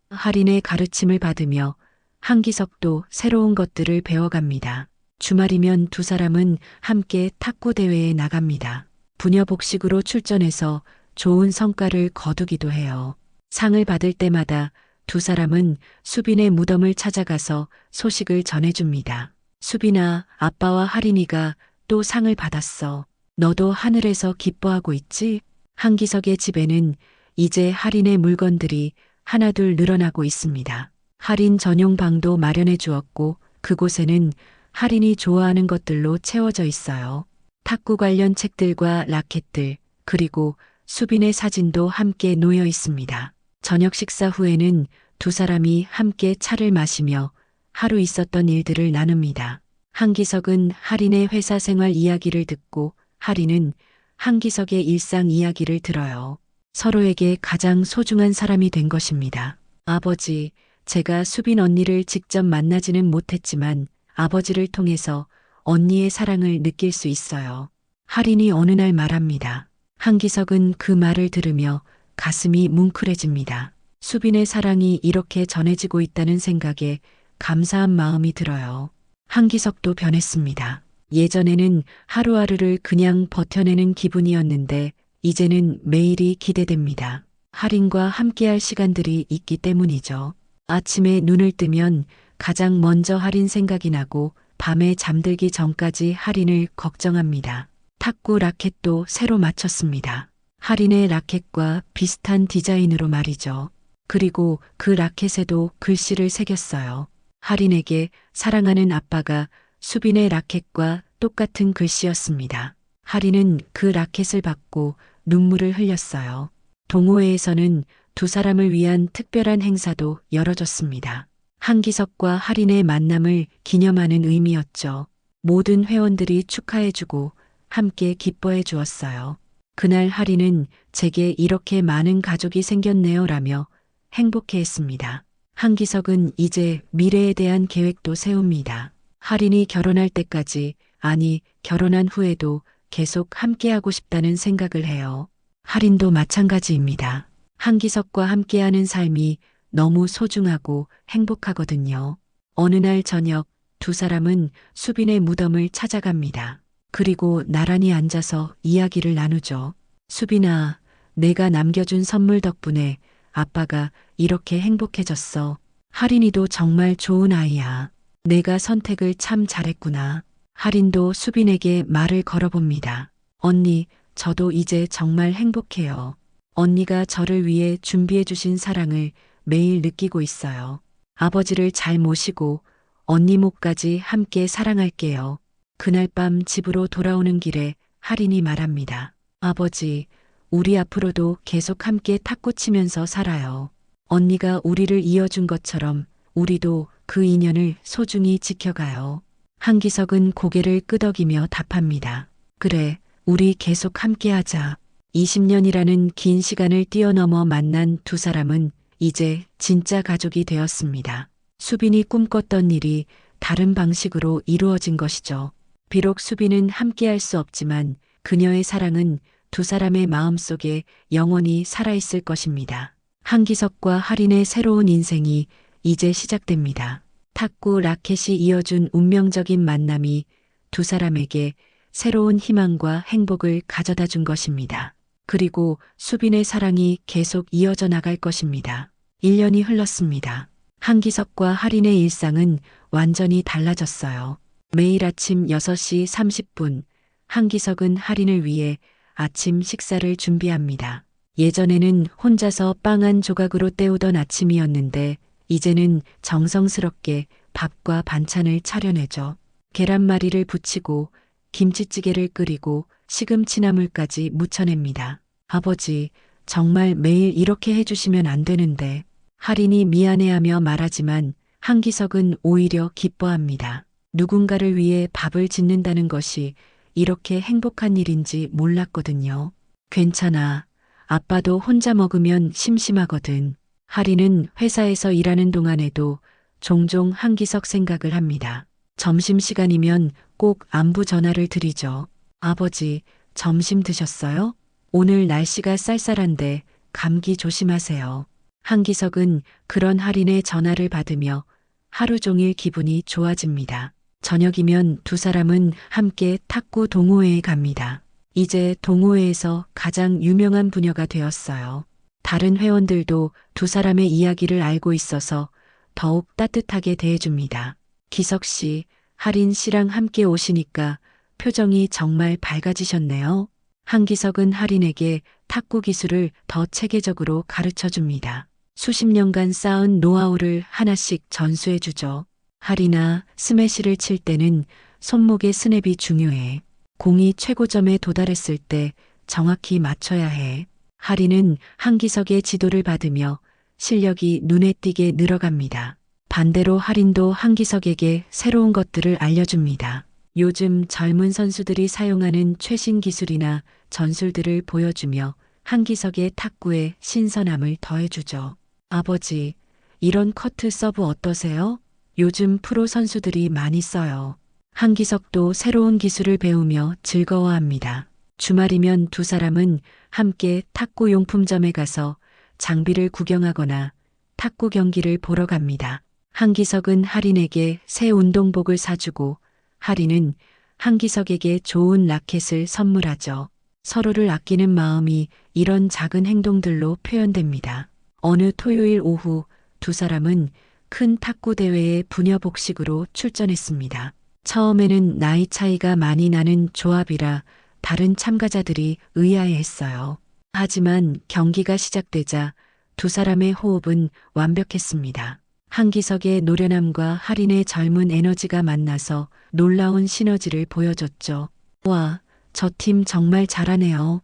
할인의 가르침을 받으며 한기석도 새로운 것들을 배워갑니다. 주말이면 두 사람은 함께 탁구 대회에 나갑니다. 부녀 복식으로 출전해서 좋은 성과를 거두기도 해요. 상을 받을 때마다 두 사람은 수빈의 무덤을 찾아가서 소식을 전해줍니다. 수빈아, 아빠와 하린이가 또 상을 받았어. 너도 하늘에서 기뻐하고 있지? 한기석의 집에는 이제 할인의 물건들이 하나둘 늘어나고 있습니다. 할인 전용 방도 마련해 주었고 그곳에는 할인이 좋아하는 것들로 채워져 있어요. 탁구 관련 책들과 라켓들, 그리고 수빈의 사진도 함께 놓여 있습니다. 저녁 식사 후에는 두 사람이 함께 차를 마시며 하루 있었던 일들을 나눕니다. 한기석은 할인의 회사 생활 이야기를 듣고 할인은 한기석의 일상 이야기를 들어요. 서로에게 가장 소중한 사람이 된 것입니다. 아버지, 제가 수빈 언니를 직접 만나지는 못했지만 아버지를 통해서 언니의 사랑을 느낄 수 있어요. 할인이 어느 날 말합니다. 한기석은 그 말을 들으며 가슴이 뭉클해집니다. 수빈의 사랑이 이렇게 전해지고 있다는 생각에 감사한 마음이 들어요. 한기석도 변했습니다. 예전에는 하루하루를 그냥 버텨내는 기분이었는데 이제는 매일이 기대됩니다. 할인과 함께할 시간들이 있기 때문이죠. 아침에 눈을 뜨면 가장 먼저 할인 생각이 나고 밤에 잠들기 전까지 할인을 걱정합니다. 탁구 라켓도 새로 맞췄습니다. 할인의 라켓과 비슷한 디자인으로 말이죠. 그리고 그 라켓에도 글씨를 새겼어요. 할인에게 사랑하는 아빠가 수빈의 라켓과 똑같은 글씨였습니다. 할인은 그 라켓을 받고 눈물을 흘렸어요. 동호회에서는 두 사람을 위한 특별한 행사도 열어졌습니다. 한기석과 할인의 만남을 기념하는 의미였죠. 모든 회원들이 축하해주고 함께 기뻐해 주었어요. 그날 할인은 제게 이렇게 많은 가족이 생겼네요 라며 행복해했습니다. 한기석은 이제 미래에 대한 계획도 세웁니다. 할인이 결혼할 때까지, 아니 결혼한 후에도 계속 함께하고 싶다는 생각을 해요. 할인도 마찬가지입니다. 한기석과 함께하는 삶이 너무 소중하고 행복하거든요. 어느 날 저녁 두 사람은 수빈의 무덤을 찾아갑니다. 그리고 나란히 앉아서 이야기를 나누죠. 수빈아, 내가 남겨준 선물 덕분에 아빠가 이렇게 행복해졌어. 할인이도 정말 좋은 아이야. 내가 선택을 참 잘했구나. 할인도 수빈에게 말을 걸어봅니다. 언니, 저도 이제 정말 행복해요. 언니가 저를 위해 준비해 주신 사랑을 매일 느끼고 있어요. 아버지를 잘 모시고 언니 목까지 함께 사랑할게요. 그날 밤 집으로 돌아오는 길에 할인이 말합니다. 아버지, 우리 앞으로도 계속 함께 탁구 치면서 살아요. 언니가 우리를 이어준 것처럼 우리도 그 인연을 소중히 지켜가요. 한기석은 고개를 끄덕이며 답합니다. 그래, 우리 계속 함께하자. 20년이라는 긴 시간을 뛰어넘어 만난 두 사람은 이제 진짜 가족이 되었습니다. 수빈이 꿈꿨던 일이 다른 방식으로 이루어진 것이죠. 비록 수빈은 함께할 수 없지만 그녀의 사랑은 두 사람의 마음속에 영원히 살아있을 것입니다. 한기석과 할인의 새로운 인생이 이제 시작됩니다. 탁구 라켓이 이어준 운명적인 만남이 두 사람에게 새로운 희망과 행복을 가져다 준 것입니다. 그리고 수빈의 사랑이 계속 이어져 나갈 것입니다. 1년이 흘렀습니다. 한기석과 할인의 일상은 완전히 달라졌어요. 매일 아침 6시 30분, 한기석은 할인을 위해 아침 식사를 준비합니다. 예전에는 혼자서 빵 한 조각으로 때우던 아침이었는데 이제는 정성스럽게 밥과 반찬을 차려내죠. 계란말이를 부치고 김치찌개를 끓이고 시금치나물까지 무쳐냅니다. 아버지, 정말 매일 이렇게 해주시면 안 되는데. 할인이 미안해하며 말하지만 한기석은 오히려 기뻐합니다. 누군가를 위해 밥을 짓는다는 것이 이렇게 행복한 일인지 몰랐거든요. 괜찮아. 아빠도 혼자 먹으면 심심하거든. 할인은 회사에서 일하는 동안에도 종종 한기석 생각을 합니다. 점심시간이면 꼭 안부 전화를 드리죠. 아버지, 점심 드셨어요? 오늘 날씨가 쌀쌀한데 감기 조심하세요. 한기석은 그런 할인의 전화를 받으며 하루 종일 기분이 좋아집니다. 저녁이면 두 사람은 함께 탁구 동호회에 갑니다. 이제 동호회에서 가장 유명한 부녀가 되었어요. 다른 회원들도 두 사람의 이야기를 알고 있어서 더욱 따뜻하게 대해줍니다. 기석 씨, 하린 씨랑 함께 오시니까 표정이 정말 밝아지셨네요. 한기석은 하린에게 탁구 기술을 더 체계적으로 가르쳐 줍니다. 수십 년간 쌓은 노하우를 하나씩 전수해 주죠. 하린아, 스매시를 칠 때는 손목의 스냅이 중요해. 공이 최고점에 도달했을 때 정확히 맞춰야 해. 하린은 한기석의 지도를 받으며 실력이 눈에 띄게 늘어갑니다. 반대로 하린도 한기석에게 새로운 것들을 알려줍니다. 요즘 젊은 선수들이 사용하는 최신 기술이나 전술들을 보여주며 한기석의 탁구에 신선함을 더해주죠. 아버지, 이런 커트 서브 어떠세요? 요즘 프로 선수들이 많이 써요. 한기석도 새로운 기술을 배우며 즐거워합니다. 주말이면 두 사람은 함께 탁구 용품점에 가서 장비를 구경하거나 탁구 경기를 보러 갑니다. 한기석은 하린에게 새 운동복을 사주고 하린은 한기석에게 좋은 라켓을 선물하죠. 서로를 아끼는 마음이 이런 작은 행동들로 표현됩니다. 어느 토요일 오후 두 사람은 큰 탁구 대회에 부녀 복식으로 출전했습니다. 처음에는 나이 차이가 많이 나는 조합이라 다른 참가자들이 의아해했어요. 하지만 경기가 시작되자 두 사람의 호흡은 완벽했습니다. 한기석의 노련함과 하린의 젊은 에너지가 만나서 놀라운 시너지를 보여줬죠. 와, 저 팀 정말 잘하네요.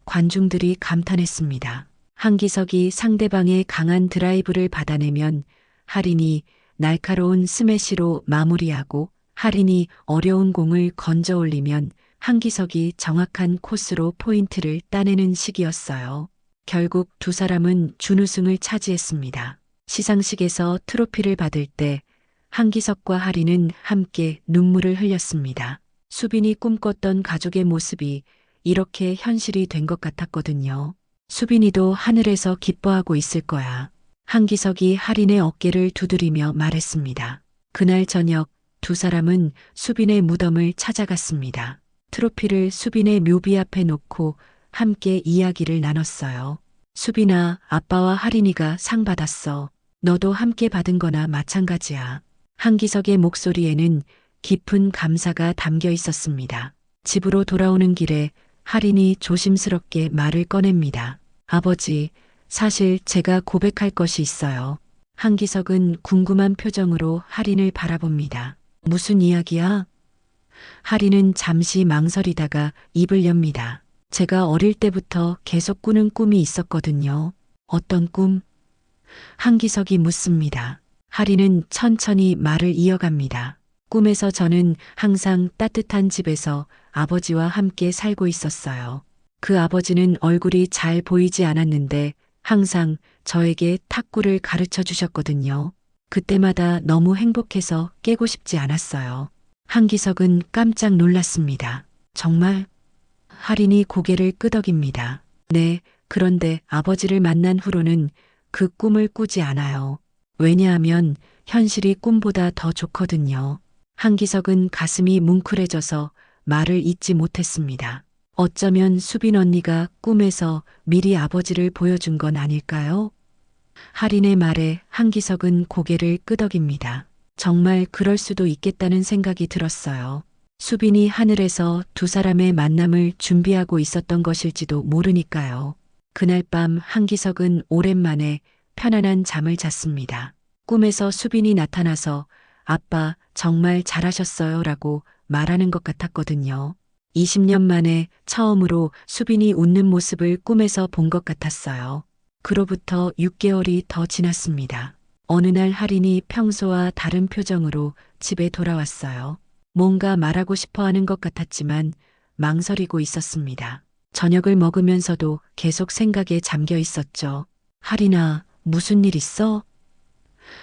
관중들이 감탄했습니다. 한기석이 상대방의 강한 드라이브를 받아내면 하린이 날카로운 스매시로 마무리하고 하린이 어려운 공을 건져 올리면 한기석이 정확한 코스로 포인트를 따내는 시기였어요. 결국 두 사람은 준우승을 차지했습니다. 시상식에서 트로피를 받을 때 한기석과 하린은 함께 눈물을 흘렸습니다. 수빈이 꿈꿨던 가족의 모습이 이렇게 현실이 된 것 같았거든요. 수빈이도 하늘에서 기뻐하고 있을 거야. 한기석이 하린의 어깨를 두드리며 말했습니다. 그날 저녁 두 사람은 수빈의 무덤을 찾아갔습니다. 트로피를 수빈의 묘비 앞에 놓고 함께 이야기를 나눴어요. 수빈아, 아빠와 하린이가 상 받았어. 너도 함께 받은 거나 마찬가지야. 한기석의 목소리에는 깊은 감사가 담겨 있었습니다. 집으로 돌아오는 길에 하린이 조심스럽게 말을 꺼냅니다. 아버지, 사실 제가 고백할 것이 있어요. 한기석은 궁금한 표정으로 하린을 바라봅니다. 무슨 이야기야? 하린은 잠시 망설이다가 입을 엽니다. 제가 어릴 때부터 계속 꾸는 꿈이 있었거든요. 어떤 꿈? 한기석이 묻습니다. 하린은 천천히 말을 이어갑니다. 꿈에서 저는 항상 따뜻한 집에서 아버지와 함께 살고 있었어요. 그 아버지는 얼굴이 잘 보이지 않았는데 항상 저에게 탁구를 가르쳐 주셨거든요. 그때마다 너무 행복해서 깨고 싶지 않았어요. 한기석은 깜짝 놀랐습니다. 정말? 하린이 고개를 끄덕입니다. 네, 그런데 아버지를 만난 후로는 그 꿈을 꾸지 않아요. 왜냐하면 현실이 꿈보다 더 좋거든요. 한기석은 가슴이 뭉클해져서 말을 잇지 못했습니다. 어쩌면 수빈 언니가 꿈에서 미리 아버지를 보여준 건 아닐까요? 하린의 말에 한기석은 고개를 끄덕입니다. 정말 그럴 수도 있겠다는 생각이 들었어요. 수빈이 하늘에서 두 사람의 만남을 준비하고 있었던 것일지도 모르니까요. 그날 밤 한기석은 오랜만에 편안한 잠을 잤습니다. 꿈에서 수빈이 나타나서 아빠 정말 잘하셨어요 라고 말하는 것 같았거든요. 20년 만에 처음으로 수빈이 웃는 모습을 꿈에서 본 것 같았어요. 그로부터 6개월이 더 지났습니다. 어느 날 하린이 평소와 다른 표정으로 집에 돌아왔어요. 뭔가 말하고 싶어 하는 것 같았지만 망설이고 있었습니다. 저녁을 먹으면서도 계속 생각에 잠겨 있었죠. 하린아, 무슨 일 있어?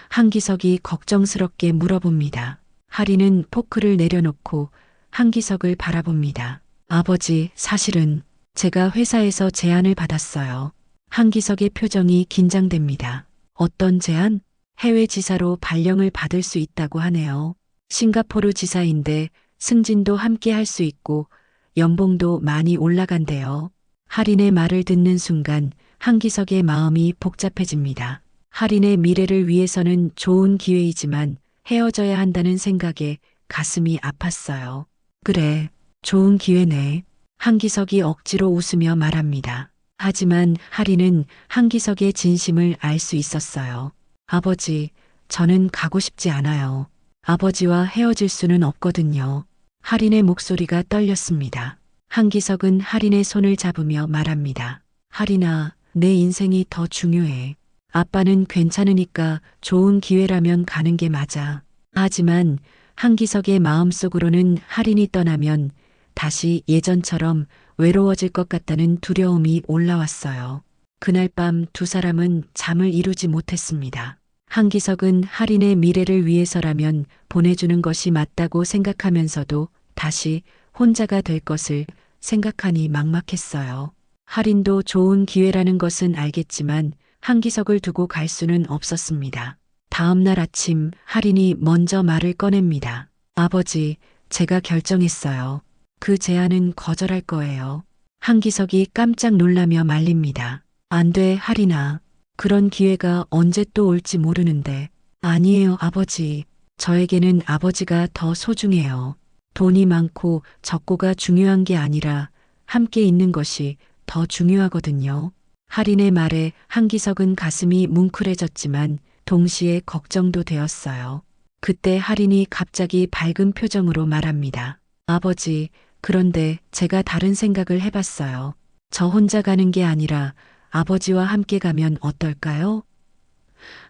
한기석이 걱정스럽게 물어봅니다. 하린은 포크를 내려놓고 한기석을 바라봅니다. 아버지, 사실은 제가 회사에서 제안을 받았어요. 한기석의 표정이 긴장됩니다. 어떤 제안? 해외 지사로 발령을 받을 수 있다고 하네요. 싱가포르 지사인데 승진도 함께 할 수 있고 연봉도 많이 올라간대요. 할인의 말을 듣는 순간 한기석의 마음이 복잡해집니다. 할인의 미래를 위해서는 좋은 기회이지만 헤어져야 한다는 생각에 가슴이 아팠어요. 그래, 좋은 기회네. 한기석이 억지로 웃으며 말합니다. 하지만 할인은 한기석의 진심을 알 수 있었어요. 아버지, 저는 가고 싶지 않아요. 아버지와 헤어질 수는 없거든요. 할인의 목소리가 떨렸습니다. 한기석은 할인의 손을 잡으며 말합니다. 할인아, 내 인생이 더 중요해. 아빠는 괜찮으니까 좋은 기회라면 가는 게 맞아. 하지만 한기석의 마음속으로는 할인이 떠나면 다시 예전처럼 외로워질 것 같다는 두려움이 올라왔어요. 그날 밤 두 사람은 잠을 이루지 못했습니다. 한기석은 할인의 미래를 위해서라면 보내주는 것이 맞다고 생각하면서도 다시 혼자가 될 것을 생각하니 막막했어요. 할인도 좋은 기회라는 것은 알겠지만 한기석을 두고 갈 수는 없었습니다. 다음 날 아침 할인이 먼저 말을 꺼냅니다. 아버지, 제가 결정했어요. 그 제안은 거절할 거예요. 한기석이 깜짝 놀라며 말립니다. 안 돼, 할인아. 그런 기회가 언제 또 올지 모르는데. 아니에요, 아버지. 저에게는 아버지가 더 소중해요. 돈이 많고 적고가 중요한 게 아니라 함께 있는 것이 더 중요하거든요. 할인의 말에 한기석은 가슴이 뭉클해졌지만 동시에 걱정도 되었어요. 그때 할인이 갑자기 밝은 표정으로 말합니다. 아버지, 그런데 제가 다른 생각을 해봤어요. 저 혼자 가는 게 아니라 아버지와 함께 가면 어떨까요?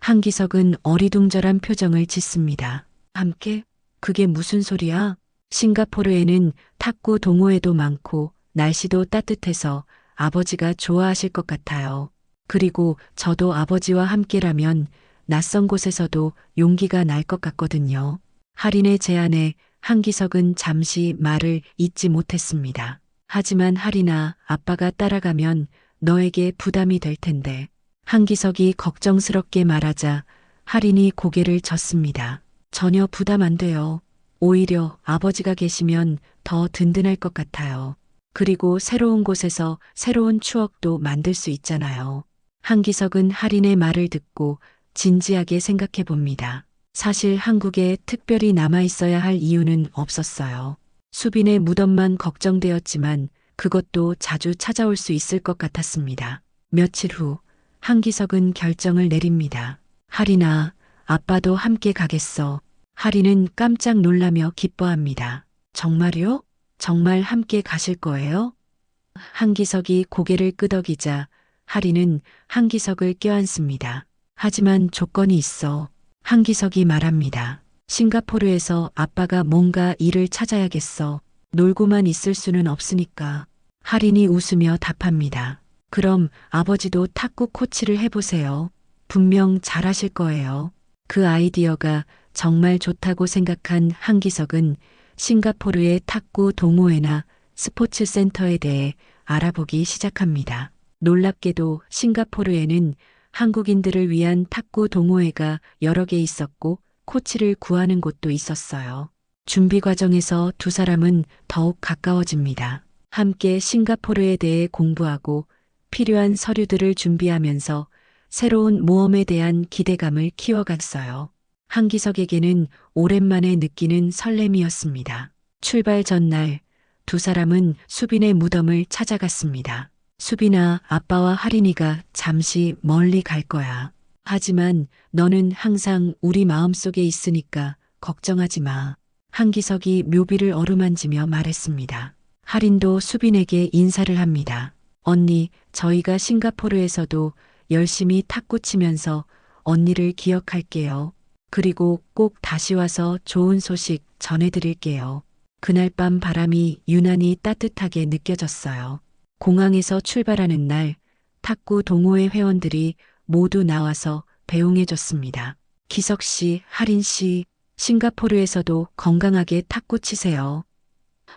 한기석은 어리둥절한 표정을 짓습니다. 함께? 그게 무슨 소리야? 싱가포르에는 탁구 동호회도 많고 날씨도 따뜻해서 아버지가 좋아하실 것 같아요. 그리고 저도 아버지와 함께라면 낯선 곳에서도 용기가 날 것 같거든요. 할인의 제안에 한기석은 잠시 말을 잇지 못했습니다. 하지만 할인아, 아빠가 따라가면 너에게 부담이 될 텐데. 한기석이 걱정스럽게 말하자 할인이 고개를 젓습니다. 전혀 부담 안 돼요. 오히려 아버지가 계시면 더 든든할 것 같아요. 그리고 새로운 곳에서 새로운 추억도 만들 수 있잖아요. 한기석은 할인의 말을 듣고 진지하게 생각해 봅니다. 사실 한국에 특별히 남아 있어야 할 이유는 없었어요. 수빈의 무덤만 걱정되었지만 그것도 자주 찾아올 수 있을 것 같았습니다. 며칠 후 한기석은 결정을 내립니다. 할인아, 아빠도 함께 가겠어. 할인은 깜짝 놀라며 기뻐합니다. 정말요? 정말 함께 가실 거예요? 한기석이 고개를 끄덕이자 할인은 한기석을 껴안습니다. 하지만 조건이 있어. 한기석이 말합니다. 싱가포르에서 아빠가 뭔가 일을 찾아야겠어. 놀고만 있을 수는 없으니까. 할인이 웃으며 답합니다. 그럼 아버지도 탁구 코치를 해보세요. 분명 잘하실 거예요. 그 아이디어가 정말 좋다고 생각한 한기석은 싱가포르의 탁구 동호회나 스포츠 센터에 대해 알아보기 시작합니다. 놀랍게도 싱가포르에는 한국인들을 위한 탁구 동호회가 여러 개 있었고 코치를 구하는 곳도 있었어요. 준비 과정에서 두 사람은 더욱 가까워집니다. 함께 싱가포르에 대해 공부하고 필요한 서류들을 준비하면서 새로운 모험에 대한 기대감을 키워갔어요. 한기석에게는 오랜만에 느끼는 설렘이었습니다. 출발 전날 두 사람은 수빈의 무덤을 찾아갔습니다. 수빈아, 아빠와 할인이가 잠시 멀리 갈 거야. 하지만 너는 항상 우리 마음속에 있으니까 걱정하지 마. 한기석이 묘비를 어루만지며 말했습니다. 할인도 수빈에게 인사를 합니다. 언니, 저희가 싱가포르에서도 열심히 탁구 치면서 언니를 기억할게요. 그리고 꼭 다시 와서 좋은 소식 전해드릴게요. 그날 밤 바람이 유난히 따뜻하게 느껴졌어요. 공항에서 출발하는 날 탁구 동호회 회원들이 모두 나와서 배웅해줬습니다. 기석 씨, 할인 씨, 싱가포르에서도 건강하게 탁구 치세요.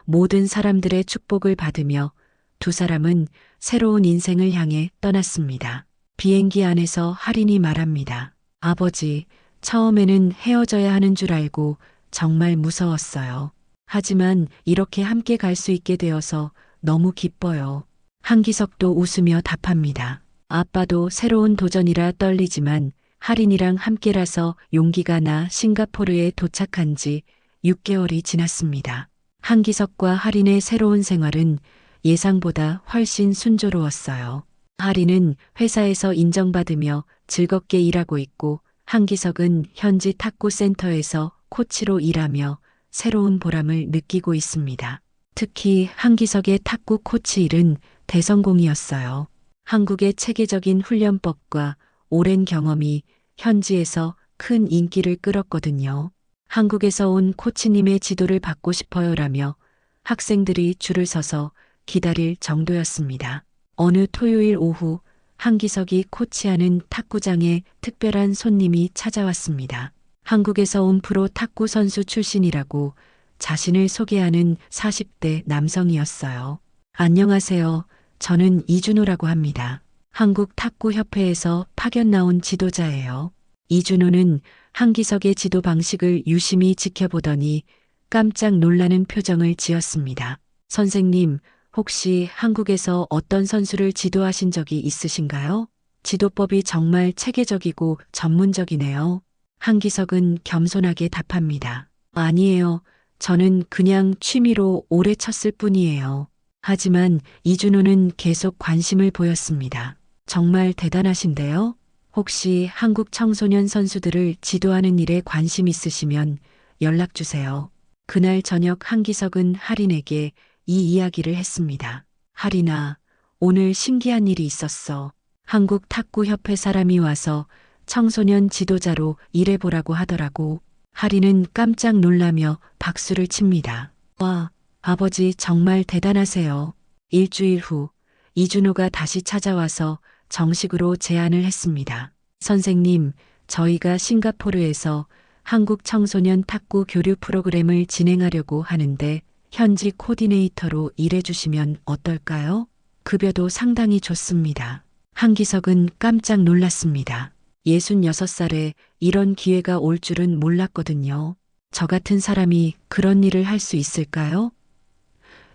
모든 사람들의 축복을 받으며 두 사람은 새로운 인생을 향해 떠났습니다. 비행기 안에서 할인이 말합니다. 아버지, 처음에는 헤어져야 하는 줄 알고 정말 무서웠어요. 하지만 이렇게 함께 갈 수 있게 되어서 너무 기뻐요. 한기석도 웃으며 답합니다. 아빠도 새로운 도전이라 떨리지만 할인이랑 함께라서 용기가 나 싱가포르에 도착한 지 6개월이 지났습니다. 한기석과 할인의 새로운 생활은 예상보다 훨씬 순조로웠어요. 할인은 회사에서 인정받으며 즐겁게 일하고 있고 한기석은 현지 탁구 센터에서 코치로 일하며 새로운 보람을 느끼고 있습니다. 특히 한기석의 탁구 코치 일은 대성공이었어요. 한국의 체계적인 훈련법과 오랜 경험이 현지에서 큰 인기를 끌었거든요. 한국에서 온 코치님의 지도를 받고 싶어요라며 학생들이 줄을 서서 기다릴 정도였습니다. 어느 토요일 오후 한기석이 코치하는 탁구장에 특별한 손님이 찾아왔습니다. 한국에서 온 프로 탁구 선수 출신이라고 자신을 소개하는 40대 남성이었어요. 안녕하세요. 저는 이준호라고 합니다. 한국 탁구협회에서 파견 나온 지도자예요. 이준호는 한기석의 지도 방식을 유심히 지켜보더니 깜짝 놀라는 표정을 지었습니다. 선생님, 혹시 한국에서 어떤 선수를 지도하신 적이 있으신가요? 지도법이 정말 체계적이고 전문적이네요. 한기석은 겸손하게 답합니다. 아니에요. 저는 그냥 취미로 오래 쳤을 뿐이에요. 하지만 이준호는 계속 관심을 보였습니다. 정말 대단하신데요? 혹시 한국 청소년 선수들을 지도하는 일에 관심 있으시면 연락 주세요. 그날 저녁 한기석은 할인에게 이 이야기를 했습니다. 할인아, 오늘 신기한 일이 있었어. 한국 탁구협회 사람이 와서 청소년 지도자로 일해보라고 하더라고. 할인은 깜짝 놀라며 박수를 칩니다. 와, 아버지 정말 대단하세요. 일주일 후 이준호가 다시 찾아와서 정식으로 제안을 했습니다. 선생님, 저희가 싱가포르에서 한국 청소년 탁구 교류 프로그램을 진행하려고 하는데 현지 코디네이터로 일해주시면 어떨까요? 급여도 상당히 좋습니다. 한기석은 깜짝 놀랐습니다. 66살에 이런 기회가 올 줄은 몰랐거든요. 저 같은 사람이 그런 일을 할 수 있을까요?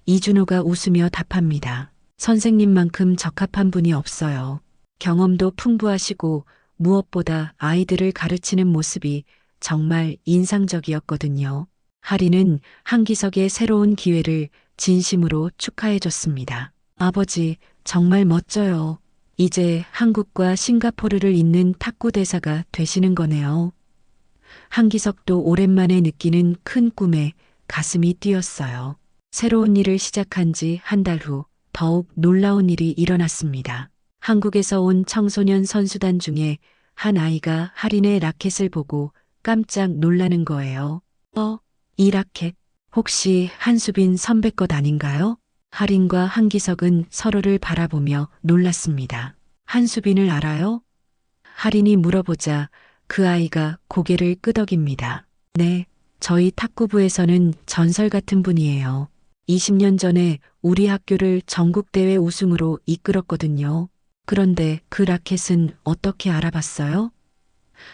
이준호가 웃으며 답합니다. 선생님만큼 적합한 분이 없어요. 경험도 풍부하시고 무엇보다 아이들을 가르치는 모습이 정말 인상적이었거든요. 할인은 한기석의 새로운 기회를 진심으로 축하해 줬습니다. 아버지, 정말 멋져요. 이제 한국과 싱가포르를 잇는 탁구 대사가 되시는 거네요. 한기석도 오랜만에 느끼는 큰 꿈에 가슴이 뛰었어요. 새로운 일을 시작한 지 한 달 후 더욱 놀라운 일이 일어났습니다. 한국에서 온 청소년 선수단 중에 한 아이가 할인의 라켓을 보고 깜짝 놀라는 거예요. 이 라켓 혹시 한수빈 선배 것 아닌가요? 할인과 한기석은 서로를 바라보며 놀랐습니다. 한수빈을 알아요? 할인이 물어보자 그 아이가 고개를 끄덕입니다. 네, 저희 탁구부에서는 전설 같은 분이에요. 20년 전에 우리 학교를 전국대회 우승으로 이끌었거든요. 그런데 그 라켓은 어떻게 알아봤어요?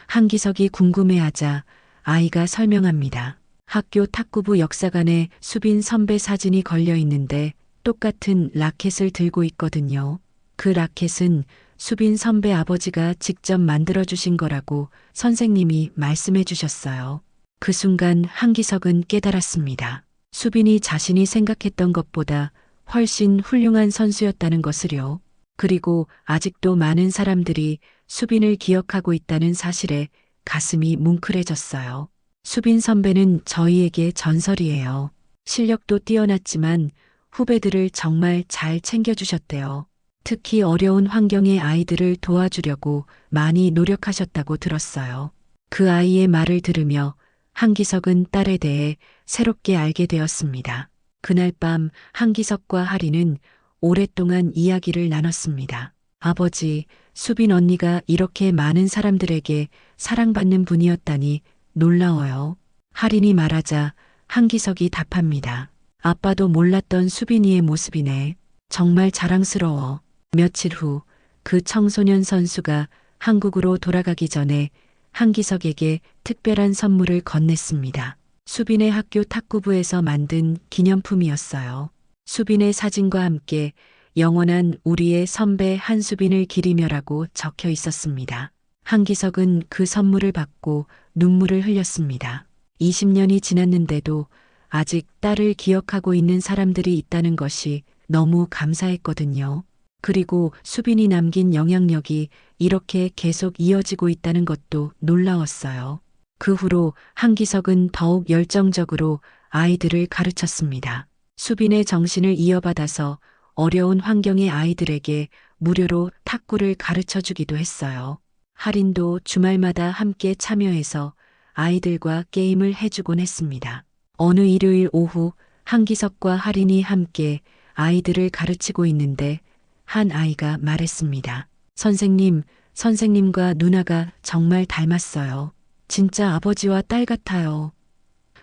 한기석이 궁금해하자 아이가 설명합니다. 학교 탁구부 역사관에 수빈 선배 사진이 걸려 있는데 똑같은 라켓을 들고 있거든요. 그 라켓은 수빈 선배 아버지가 직접 만들어주신 거라고 선생님이 말씀해 주셨어요. 그 순간 한기석은 깨달았습니다. 수빈이 자신이 생각했던 것보다 훨씬 훌륭한 선수였다는 것을요. 그리고 아직도 많은 사람들이 수빈을 기억하고 있다는 사실에 가슴이 뭉클해졌어요. 수빈 선배는 저희에게 전설이에요. 실력도 뛰어났지만 후배들을 정말 잘 챙겨주셨대요. 특히 어려운 환경의 아이들을 도와주려고 많이 노력하셨다고 들었어요. 그 아이의 말을 들으며 한기석은 딸에 대해 새롭게 알게 되었습니다. 그날 밤 한기석과 할인은 오랫동안 이야기를 나눴습니다. 아버지, 수빈 언니가 이렇게 많은 사람들에게 사랑받는 분이었다니 놀라워요. 할인이 말하자 한기석이 답합니다. 아빠도 몰랐던 수빈이의 모습이네. 정말 자랑스러워. 며칠 후 그 청소년 선수가 한국으로 돌아가기 전에 한기석에게 특별한 선물을 건넸습니다. 수빈의 학교 탁구부에서 만든 기념품이었어요. 수빈의 사진과 함께 영원한 우리의 선배 한수빈을 기리며라고 적혀 있었습니다. 한기석은 그 선물을 받고 눈물을 흘렸습니다. 20년이 지났는데도 아직 딸을 기억하고 있는 사람들이 있다는 것이 너무 감사했거든요. 그리고 수빈이 남긴 영향력이 이렇게 계속 이어지고 있다는 것도 놀라웠어요. 그 후로 한기석은 더욱 열정적으로 아이들을 가르쳤습니다. 수빈의 정신을 이어받아서 어려운 환경의 아이들에게 무료로 탁구를 가르쳐 주기도 했어요. 할인도 주말마다 함께 참여해서 아이들과 게임을 해주곤 했습니다. 어느 일요일 오후 한기석과 할인이 함께 아이들을 가르치고 있는데 한 아이가 말했습니다. 선생님, 선생님과 누나가 정말 닮았어요. 진짜 아버지와 딸 같아요.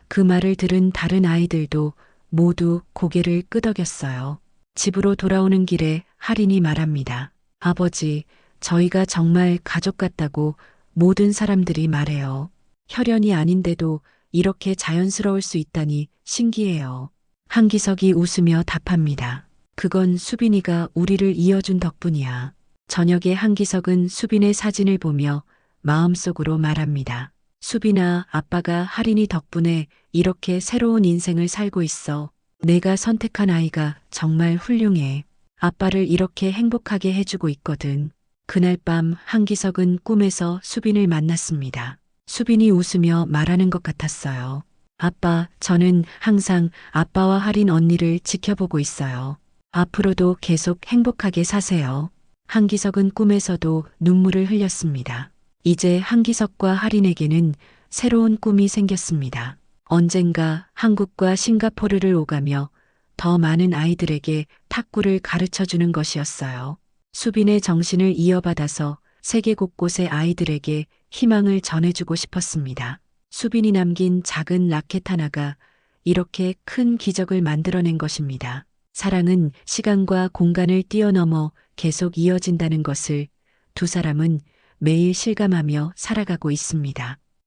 그 말을 들은 다른 아이들도 모두 고개를 끄덕였어요. 집으로 돌아오는 길에 할인이 말합니다. 아버지, 저희가 정말 가족 같다고 모든 사람들이 말해요. 혈연이 아닌데도 이렇게 자연스러울 수 있다니 신기해요. 한기석이 웃으며 답합니다. 그건 수빈이가 우리를 이어준 덕분이야. 저녁에 한기석은 수빈의 사진을 보며 마음속으로 말합니다. 수빈아, 아빠가 할인이 덕분에 이렇게 새로운 인생을 살고 있어. 내가 선택한 아이가 정말 훌륭해. 아빠를 이렇게 행복하게 해주고 있거든. 그날 밤 한기석은 꿈에서 수빈을 만났습니다. 수빈이 웃으며 말하는 것 같았어요. 아빠, 저는 항상 아빠와 할인 언니를 지켜보고 있어요. 앞으로도 계속 행복하게 사세요. 한기석은 꿈에서도 눈물을 흘렸습니다. 이제 한기석과 할인에게는 새로운 꿈이 생겼습니다. 언젠가 한국과 싱가포르를 오가며 더 많은 아이들에게 탁구를 가르쳐 주는 것이었어요. 수빈의 정신을 이어받아서 세계 곳곳의 아이들에게 희망을 전해주고 싶었습니다. 수빈이 남긴 작은 라켓 하나가 이렇게 큰 기적을 만들어낸 것입니다. 사랑은 시간과 공간을 뛰어넘어 계속 이어진다는 것을 두 사람은 매일 실감하며 살아가고 있습니다.